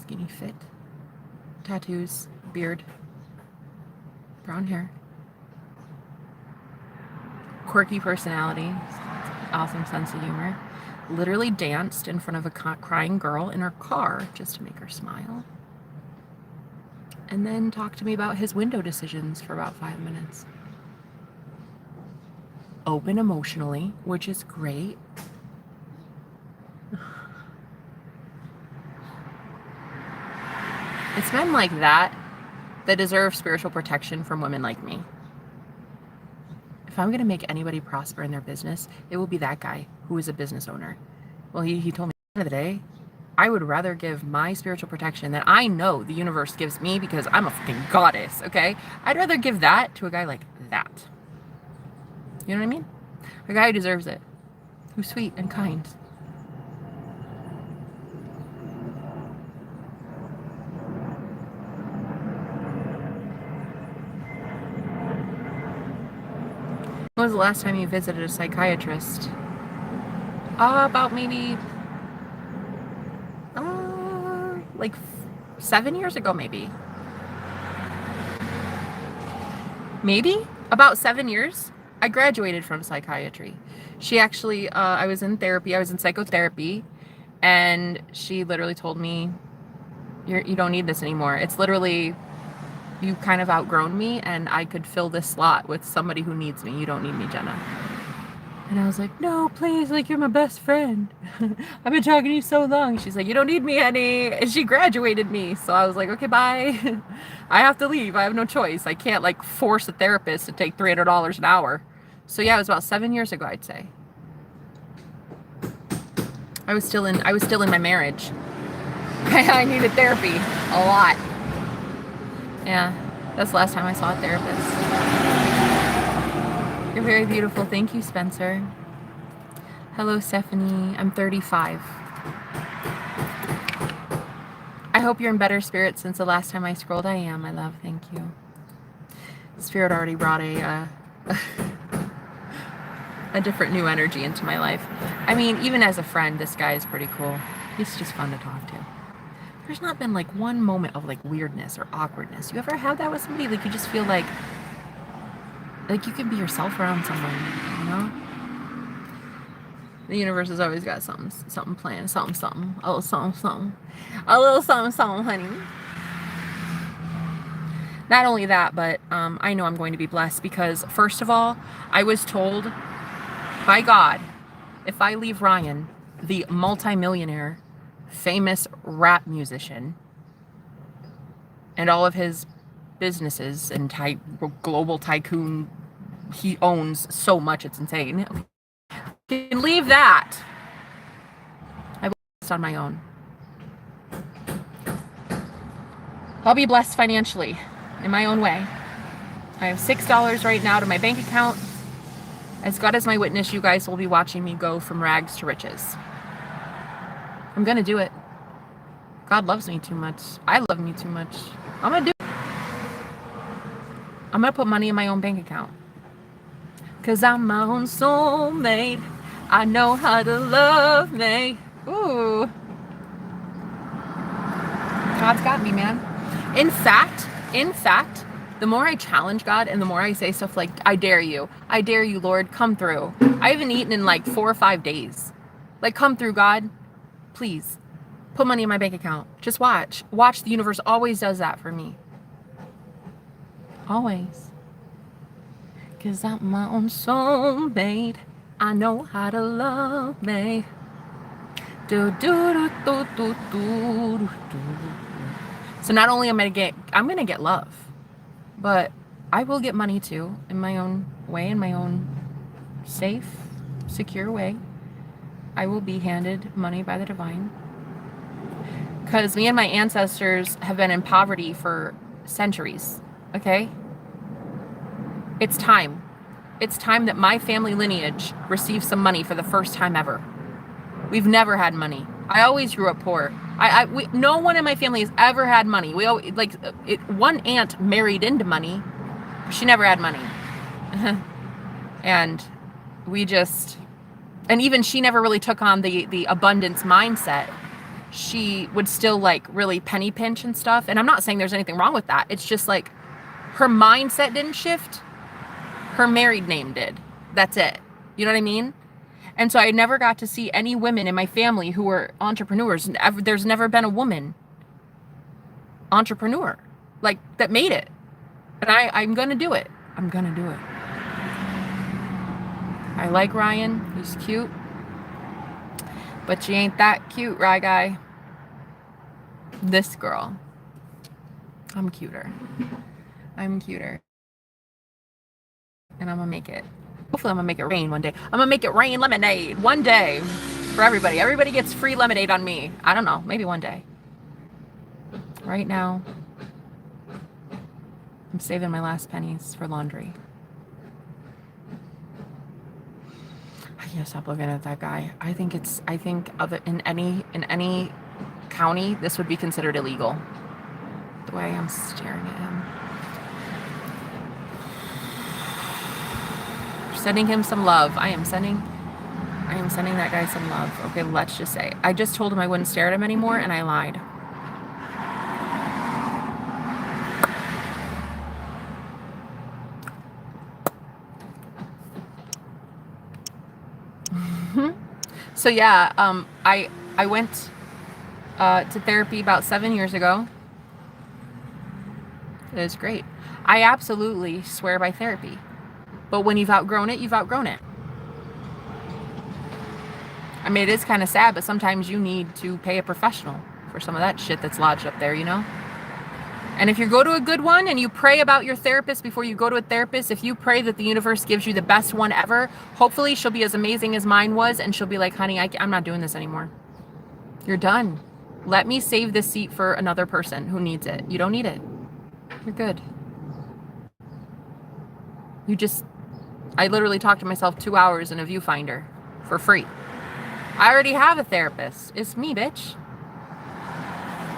Skinny fit. Tattoos. Beard. Brown hair. Quirky personality. Awesome sense of humor. Literally danced in front of a crying girl in her car just to make her smile. And then talked to me about his window decisions for about 5 minutes. Open emotionally, which is great. It's men like that that deserve spiritual protection from women like me. If I'm going to make anybody prosper in their business, it will be that guy who is a business owner. Well, he told me at the end of the day, I would rather give my spiritual protection that I know the universe gives me because I'm a fucking goddess, okay? I'd rather give that to a guy like that. You know what I mean? A guy who deserves it. Who's sweet and kind. When was the last time you visited a psychiatrist? About maybe like 7 years ago, maybe. About 7 years. I graduated from psychiatry. She actually, I was in therapy, I was in psychotherapy, and she literally told me, you don't need this anymore. It's literally, you kind of outgrown me, and I could fill this slot with somebody who needs me. You don't need me, Jenna. And I was like, no, please, like, you're my best friend. I've been talking to you so long. She's like, you don't need me, honey. And she graduated me. So I was like, okay, bye. I have to leave. I have no choice. I can't, like, force a therapist to take $300 an hour. So yeah, it was about 7 years ago, I'd say. I was still in my marriage. I needed therapy a lot. Yeah, that's the last time I saw a therapist. You're very beautiful. Thank you, Spencer. Hello, Stephanie. I'm 35. I hope you're in better spirits since the last time I scrolled. I am, my love. Thank you. Spirit already brought a different new energy into my life. I mean, even as a friend, this guy is pretty cool. He's just fun to talk to. There's not been like one moment of like weirdness or awkwardness. You ever have that with somebody? Like you just feel like you can be yourself around someone, you know? The universe has always got something planned, something, a little something, honey. Not only that, but I know I'm going to be blessed because, first of all, I was told by God, if I leave Ryan, the multimillionaire, famous rap musician, and all of his businesses and global tycoon, he owns so much, it's insane. I can leave that. I will be blessed on my own. I'll be blessed financially in my own way. I have $6 right now to my bank account. As God is my witness, you guys will be watching me go from rags to riches. I'm gonna do it. God loves me too much. I love me too much. I'm gonna do it. I'm gonna put money in my own bank account. Cause I'm my own soulmate. I know how to love me. Ooh. God's got me, man. In fact, the more I challenge God and the more I say stuff like, I dare you, Lord, come through. I haven't eaten in like 4 or 5 days. Like, come through, God. Please. Put money in my bank account. Just watch. Watch, the universe always does that for me. Always. Cause I'm my own soulmate. I know how to love me. Do, do, do, do, do, do, do. So not only I'm gonna get love, but I will get money too, in my own way, in my own safe, secure way. I will be handed money by the divine. Because me and my ancestors have been in poverty for centuries, okay? It's time. It's time that my family lineage receives some money for the first time ever. We've never had money. I always grew up poor. No one in my family has ever had money. We always, like, one aunt married into money, but she never had money. And we just, and even she never really took on the abundance mindset. She would still like really penny pinch and stuff. And I'm not saying there's anything wrong with that. It's just like her mindset didn't shift. Her married name did. That's it. You know what I mean? And so I never got to see any women in my family who were entrepreneurs. There's never been a woman entrepreneur like that made it. And I'm going to do it. I'm going to do it. I like Ryan. He's cute. But she ain't that cute, right, guy? This girl. I'm cuter. I'm cuter. And I'm going to make it. Hopefully I'm going to make it rain one day. I'm going to make it rain lemonade one day for everybody. Everybody gets free lemonade on me. I don't know. Maybe one day. Right now, I'm saving my last pennies for laundry. I can't stop looking at that guy. I think in any county, this would be considered illegal. The way I'm staring at him. Sending him some love. I am sending that guy some love. Okay, let's just say. I just told him I wouldn't stare at him anymore, and I lied. So yeah, I went to therapy about 7 years ago. It was great. I absolutely swear by therapy. But when you've outgrown it, you've outgrown it. I mean, it is kind of sad, but sometimes you need to pay a professional for some of that shit that's lodged up there, you know? And if you go to a good one and you pray about your therapist before you go to a therapist, if you pray that the universe gives you the best one ever, hopefully she'll be as amazing as mine was, and she'll be like, honey, I'm not doing this anymore. You're done. Let me save this seat for another person who needs it. You don't need it. You're good. I literally talked to myself 2 hours in a viewfinder for free. I already have a therapist. It's me, bitch.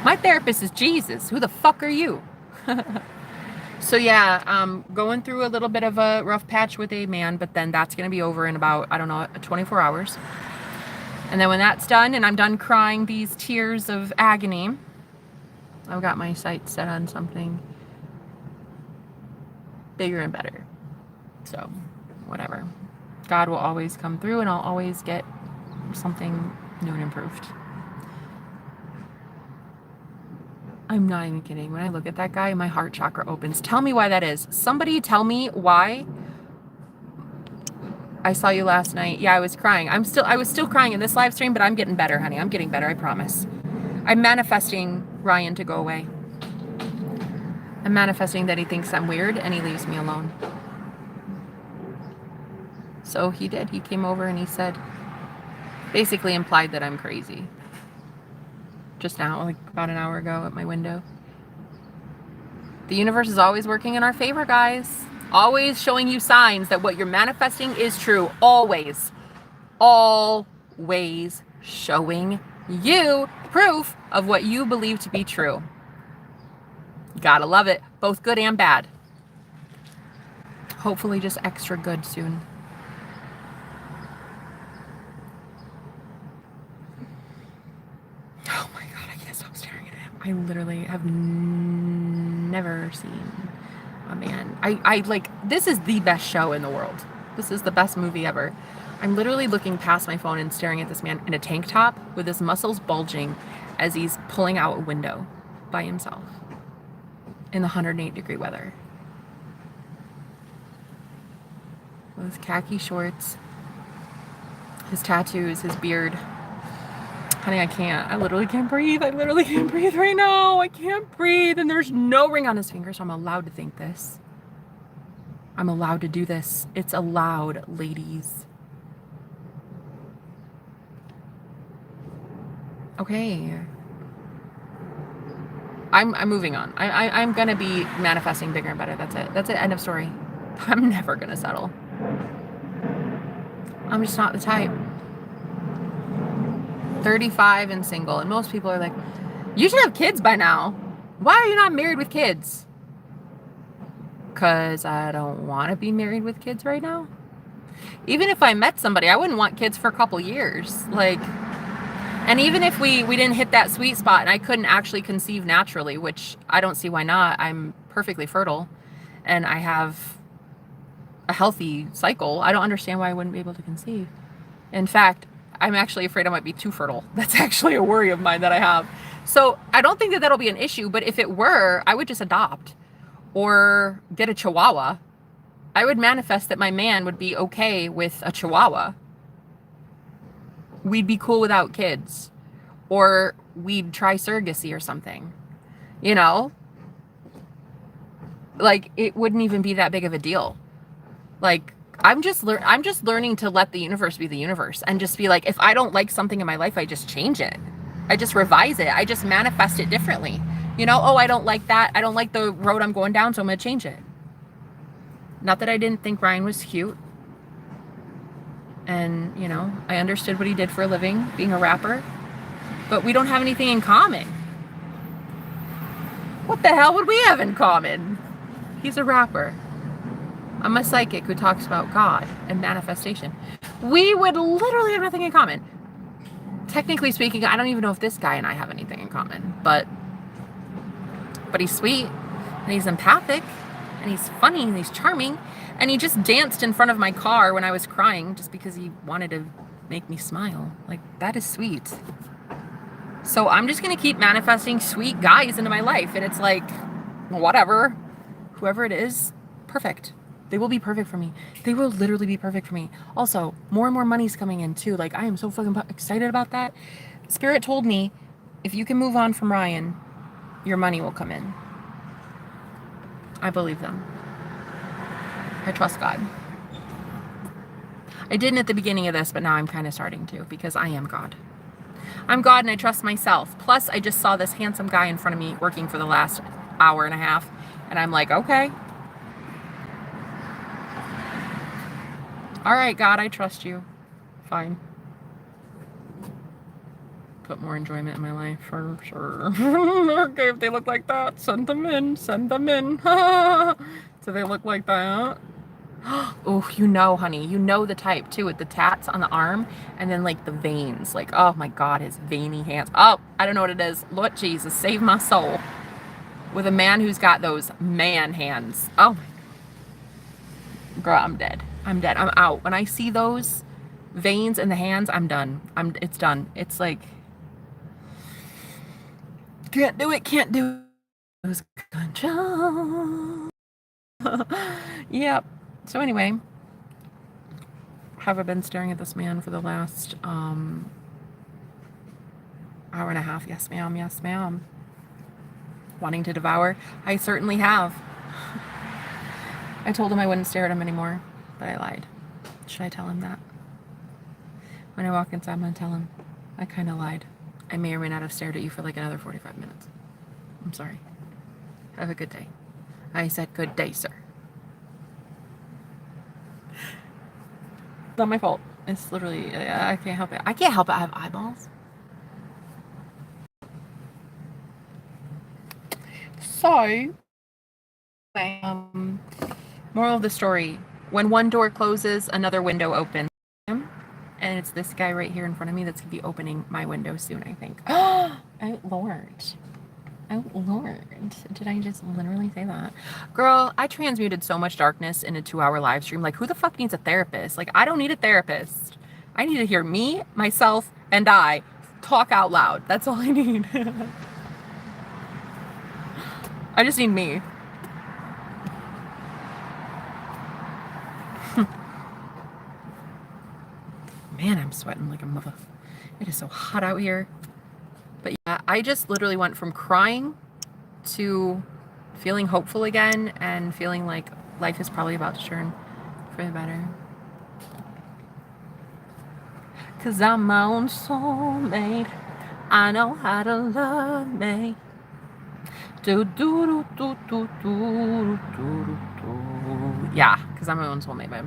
My therapist is Jesus. Who the fuck are you? So yeah, going through a little bit of a rough patch with a man, but then that's going to be over in about, 24 hours. And then when that's done and I'm done crying these tears of agony, I've got my sights set on something bigger and better. So, whatever. God will always come through and I'll always get something new and improved. I'm not even kidding. When I look at that guy, my heart chakra opens. Tell me why that is. Somebody tell me why. I saw you last night. Yeah, I was crying. I was still crying in this live stream, but I'm getting better, honey. I'm getting better, I promise. I'm manifesting Ryan to go away. I'm manifesting that he thinks I'm weird and he leaves me alone. So he did. He came over and he said, basically implied that I'm crazy. Just now, like about an hour ago at my window. The universe is always working in our favor, guys. Always showing you signs that what you're manifesting is true. Always. Always showing you proof of what you believe to be true. Gotta love it. Both good and bad. Hopefully just extra good soon. Oh my God, I can't stop staring at him. I literally have never seen a man. I like, this is the best show in the world. This is the best movie ever. I'm literally looking past my phone and staring at this man in a tank top with his muscles bulging as he's pulling out a window by himself in the 108-degree weather. With his khaki shorts, his tattoos, his beard. Honey, I can't. I literally can't breathe. I literally can't breathe right now. I can't breathe. And there's no ring on his finger, so I'm allowed to think this. I'm allowed to do this. It's allowed, ladies. Okay. I'm moving on. I'm gonna be manifesting bigger and better. That's it. That's it. End of story. I'm never gonna settle. I'm just not the type. 35 and single, and most people are like, you should have kids by now. Why are you not married with kids? Because I don't want to be married with kids right now. Even if I met somebody, I wouldn't want kids for a couple years. Like, and even if we didn't hit that sweet spot and I couldn't actually conceive naturally, which I don't see why not. I'm perfectly fertile and I have a healthy cycle. I don't understand why I wouldn't be able to conceive. In fact, I'm actually afraid I might be too fertile. That's actually a worry of mine that I have. So I don't think that that'll be an issue, but if it were, I would just adopt or get a chihuahua. I would manifest that my man would be okay with a chihuahua. We'd be cool without kids. Or we'd try surrogacy or something. You know? Like, it wouldn't even be that big of a deal. Like, I'm just learning to let the universe be the universe and just be like, if I don't like something in my life, I just change it. I just revise it. I just manifest it differently. You know, oh, I don't like that. I don't like the road I'm going down, so I'm going to change it. Not that I didn't think Ryan was cute. And, you know, I understood what he did for a living, being a rapper. But we don't have anything in common. What the hell would we have in common? He's a rapper. I'm a psychic who talks about God and manifestation. We would literally have nothing in common. Technically speaking, I don't even know if this guy and I have anything in common. But he's sweet, and he's empathic, and he's funny, and he's charming. And he just danced in front of my car when I was crying just because he wanted to make me smile. Like, that is sweet. So I'm just going to keep manifesting sweet guys into my life. And it's like, whatever. Whoever it is, perfect. They will be perfect for me. They will literally be perfect for me. Also, more and more money's coming in too. Like, I am so fucking excited about that. Spirit told me, if you can move on from Ryan, your money will come in. I believe them. I trust God. I didn't at the beginning of this, but now I'm kind of starting to, because I am God. I'm God and I trust myself. Plus, I just saw this handsome guy in front of me working for the last hour and a half. And I'm like, okay. All right, God, I trust you. Fine. Put more enjoyment in my life for sure. Okay, if they look like that, send them in. Send them in. Do they look like that? Oh, you know, honey, you know the type too, with the tats on the arm and then like the veins. Like, oh my God, his veiny hands. Oh, I don't know what it is. Lord Jesus, save my soul. With a man who's got those man hands. Oh my God. Girl, I'm dead. I'm dead. I'm out. When I see those veins in the hands, I'm done. It's done. It's like, can't do it, can't do it. Lose control. Yep. So anyway, have I been staring at this man for the last hour and a half? Yes, ma'am. Yes, ma'am. Wanting to devour? I certainly have. I told him I wouldn't stare at him anymore, but I lied. Should I tell him that? When I walk inside, I'm going to tell him I kind of lied. I may or may not have stared at you for like another 45 minutes. I'm sorry. Have a good day. I said good day, sir. It's not my fault. It's literally, I can't help it. I can't help it. I have eyeballs. So, moral of the story. When one door closes, another window opens. And it's this guy right here in front of me that's going to be opening my window soon, I think. Oh, Lord. Oh, Lord. Did I just literally say that? Girl, I transmuted so much darkness in a 2-hour live stream. Like, who the fuck needs a therapist? Like, I don't need a therapist. I need to hear me, myself, and I talk out loud. That's all I need. I just need me. Man, I'm sweating like a mother. It is so hot out here. But yeah, I just literally went from crying to feeling hopeful again and feeling like life is probably about to turn for the better. Cause I'm my own soulmate. I know how to love me. Yeah, because I'm my own soulmate, babe.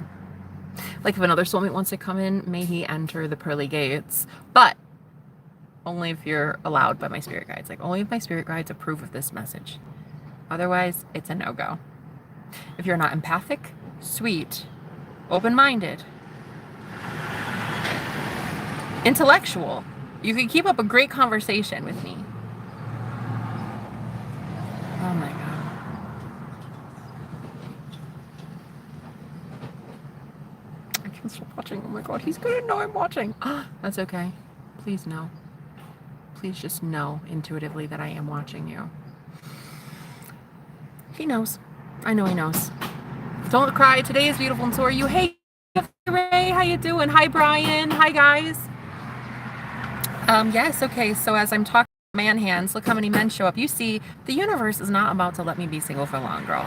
Like if another soulmate wants to come in, may he enter the pearly gates. But only if you're allowed by my spirit guides. Like only if my spirit guides approve of this message. Otherwise, it's a no-go. If you're not empathic, sweet, open-minded, intellectual, you can keep up a great conversation with me. Oh my God. I can't stop watching. Oh my God, he's gonna know I'm watching. That's okay. Please know. Please just know intuitively that I am watching you. He knows. I know he knows. Don't cry. Today is beautiful and so are you. Hey, Ray, how you doing? Hi, Brian. Hi, guys. Yes, okay. So as I'm talking man hands, look how many men show up. You see, the universe is not about to let me be single for long, girl.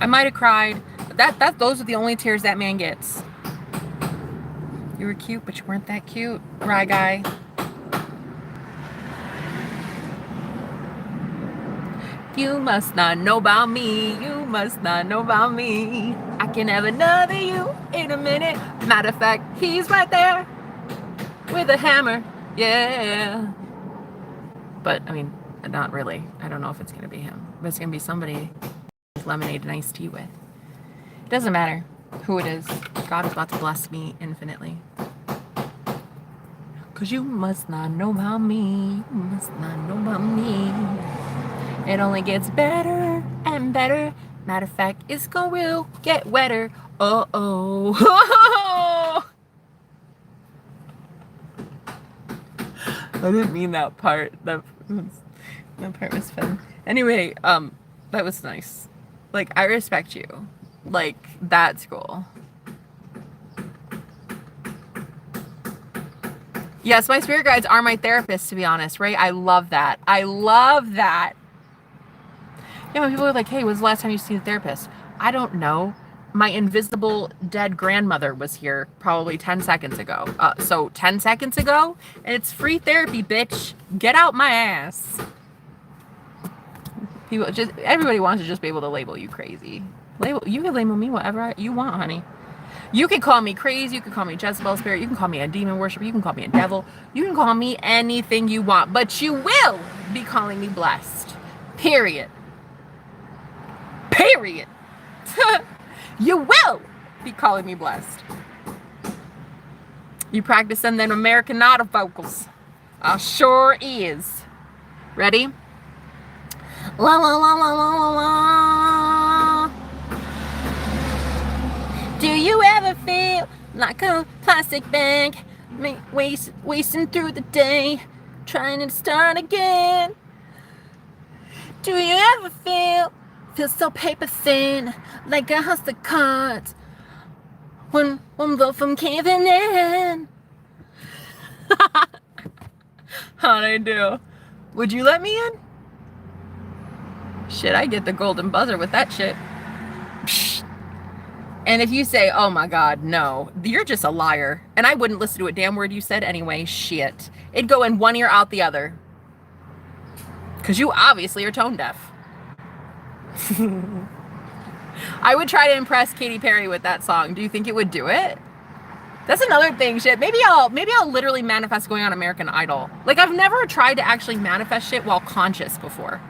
I might have cried, but those are the only tears that man gets. You were cute, but you weren't that cute, Rye guy. You must not know about me. You must not know about me. I can have another you in a minute. Matter of fact, he's right there with a hammer. Yeah. But, I mean, not really. I don't know if it's going to be him. But it's going to be somebody with lemonade and iced tea with. It doesn't matter who it is. God is about to bless me infinitely. Because you must not know about me. You must not know about me. It only gets better and better. Matter of fact, it's gonna get wetter. Uh-oh. I didn't mean that part. That part was fun. Anyway, that was nice. Like, I respect you. Like, that's cool. Yes, my spirit guides are my therapists, to be honest, right? I love that. I love that. Yeah, when people are like, hey, when's the last time you seen a therapist? I don't know. My invisible dead grandmother was here probably 10 seconds ago. So 10 seconds ago, and it's free therapy, bitch. Get out my ass. Everybody wants to just be able to label you crazy. You can label me whatever you want, honey. You can call me crazy. You can call me Jezebel spirit. You can call me a demon worshiper. You can call me a devil. You can call me anything you want, but you will be calling me blessed. Period. Period. You will be calling me blessed. You practicing them American Idol vocals. I sure is. Ready? La la la la la la la. Do you ever feel like a plastic bag wasting through the day, trying to start again? Do you ever feel so paper thin, like a house of cards when both of them caving in? How'd I do? Would you let me in? Shit, I get the golden buzzer with that shit. Psh. And if you say, oh my God, no, you're just a liar. And I wouldn't listen to a damn word you said anyway. Shit. It'd go in one ear out the other. Because you obviously are tone deaf. I would try to impress Katy Perry with that song. Do you think it would do it? That's another thing, shit. Maybe I'll literally manifest going on American Idol. Like, I've never tried to actually manifest shit while conscious before.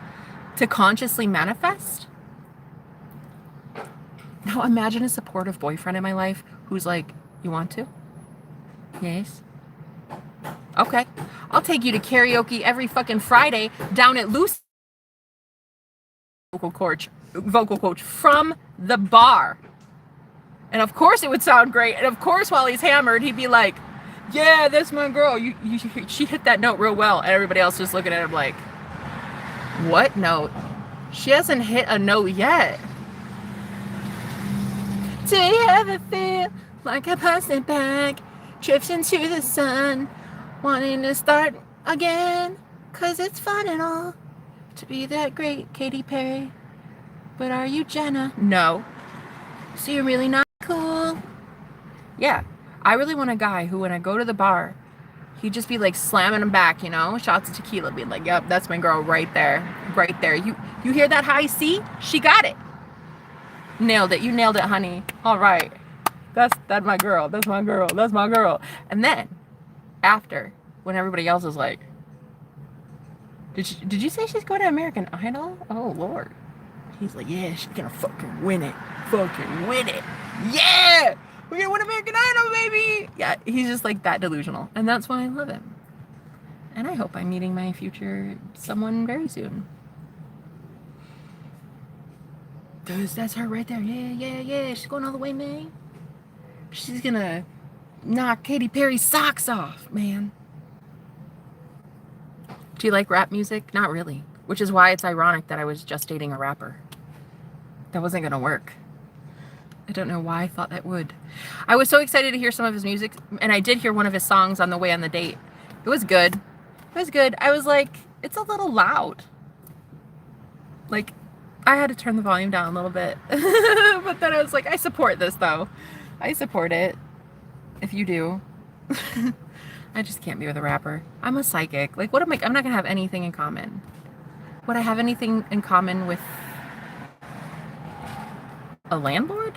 To consciously manifest? Now imagine a supportive boyfriend in my life who's like, you want to? Yes. Okay. I'll take you to karaoke every fucking Friday down at Lucy's vocal coach from the bar. And of course it would sound great. And of course while he's hammered, he'd be like, yeah, that's my girl. She hit that note real well. And everybody else just looking at him like, what note? She hasn't hit a note yet. Do you ever feel like a plastic bag drifting to the sun, wanting to start again? Cause it's fun and all to be that great, Katy Perry. But are you Jenna? No. So you're really not cool? Yeah. I really want a guy who, when I go to the bar, He'd just be like slamming them back, you know? Shots of tequila, be like, yep, that's my girl right there. Right there. You hear that high C? She got it. Nailed it. You nailed it, honey. All right. That's my girl. That's my girl. That's my girl. And then after, when everybody else is like, did you say she's going to American Idol? Oh Lord. He's like, yeah, she's gonna fucking win it. Fucking win it. Yeah! We're gonna win American Idol, baby! Yeah, he's just like that delusional. And that's why I love him. And I hope I'm meeting my future someone very soon. That's her right there. Yeah. She's going all the way, man. She's gonna knock Katy Perry's socks off, man. Do you like rap music? Not really. Which is why it's ironic that I was just dating a rapper. That wasn't gonna work. I don't know why I thought that would. I was so excited to hear some of his music, and I did hear one of his songs on the way on the date. It was good. It was good. I was like, it's a little loud. Like, I had to turn the volume down a little bit. But then I was like, I support this though. I support it. If you do. I just can't be with a rapper. I'm a psychic. Like, what am I? I'm not gonna have anything in common. Would I have anything in common with a landlord?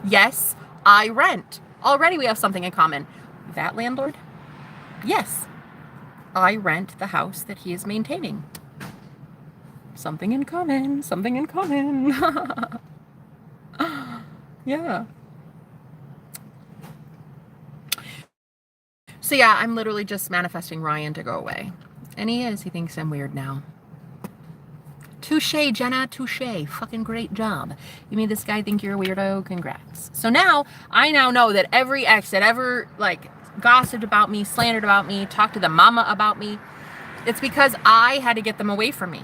Yes, I rent. Already we have something in common. That landlord? Yes, I rent the house that he is maintaining. Something in common. Something in common. Yeah. So yeah, I'm literally just manifesting Ryan to go away. And he is. He thinks I'm weird now. Touche, Jenna, touche. Fucking great job. You made this guy think you're a weirdo. Congrats. So now, I now know that every ex that ever, like, gossiped about me, slandered about me, talked to the mama about me, it's because I had to get them away from me.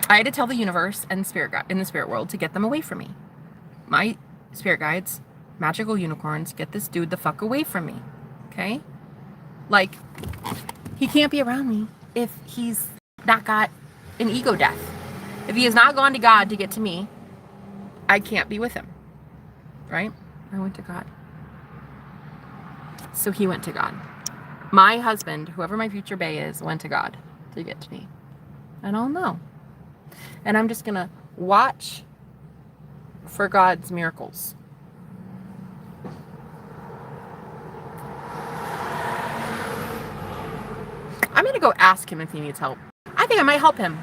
I had to tell the universe and spirit guide in the spirit world to get them away from me. My spirit guides, magical unicorns, get this dude the fuck away from me. Okay? Like, he can't be around me if he's not got an ego death. If he has not gone to God to get to me, I can't be with him. Right? I went to God. So he went to God. My husband, whoever my future bae is, went to God to get to me. And I'll know. And I'm just going to watch for God's miracles. I'm going to go ask him if he needs help. I think I might help him.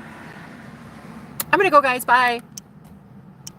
I'm going to go, guys. Bye.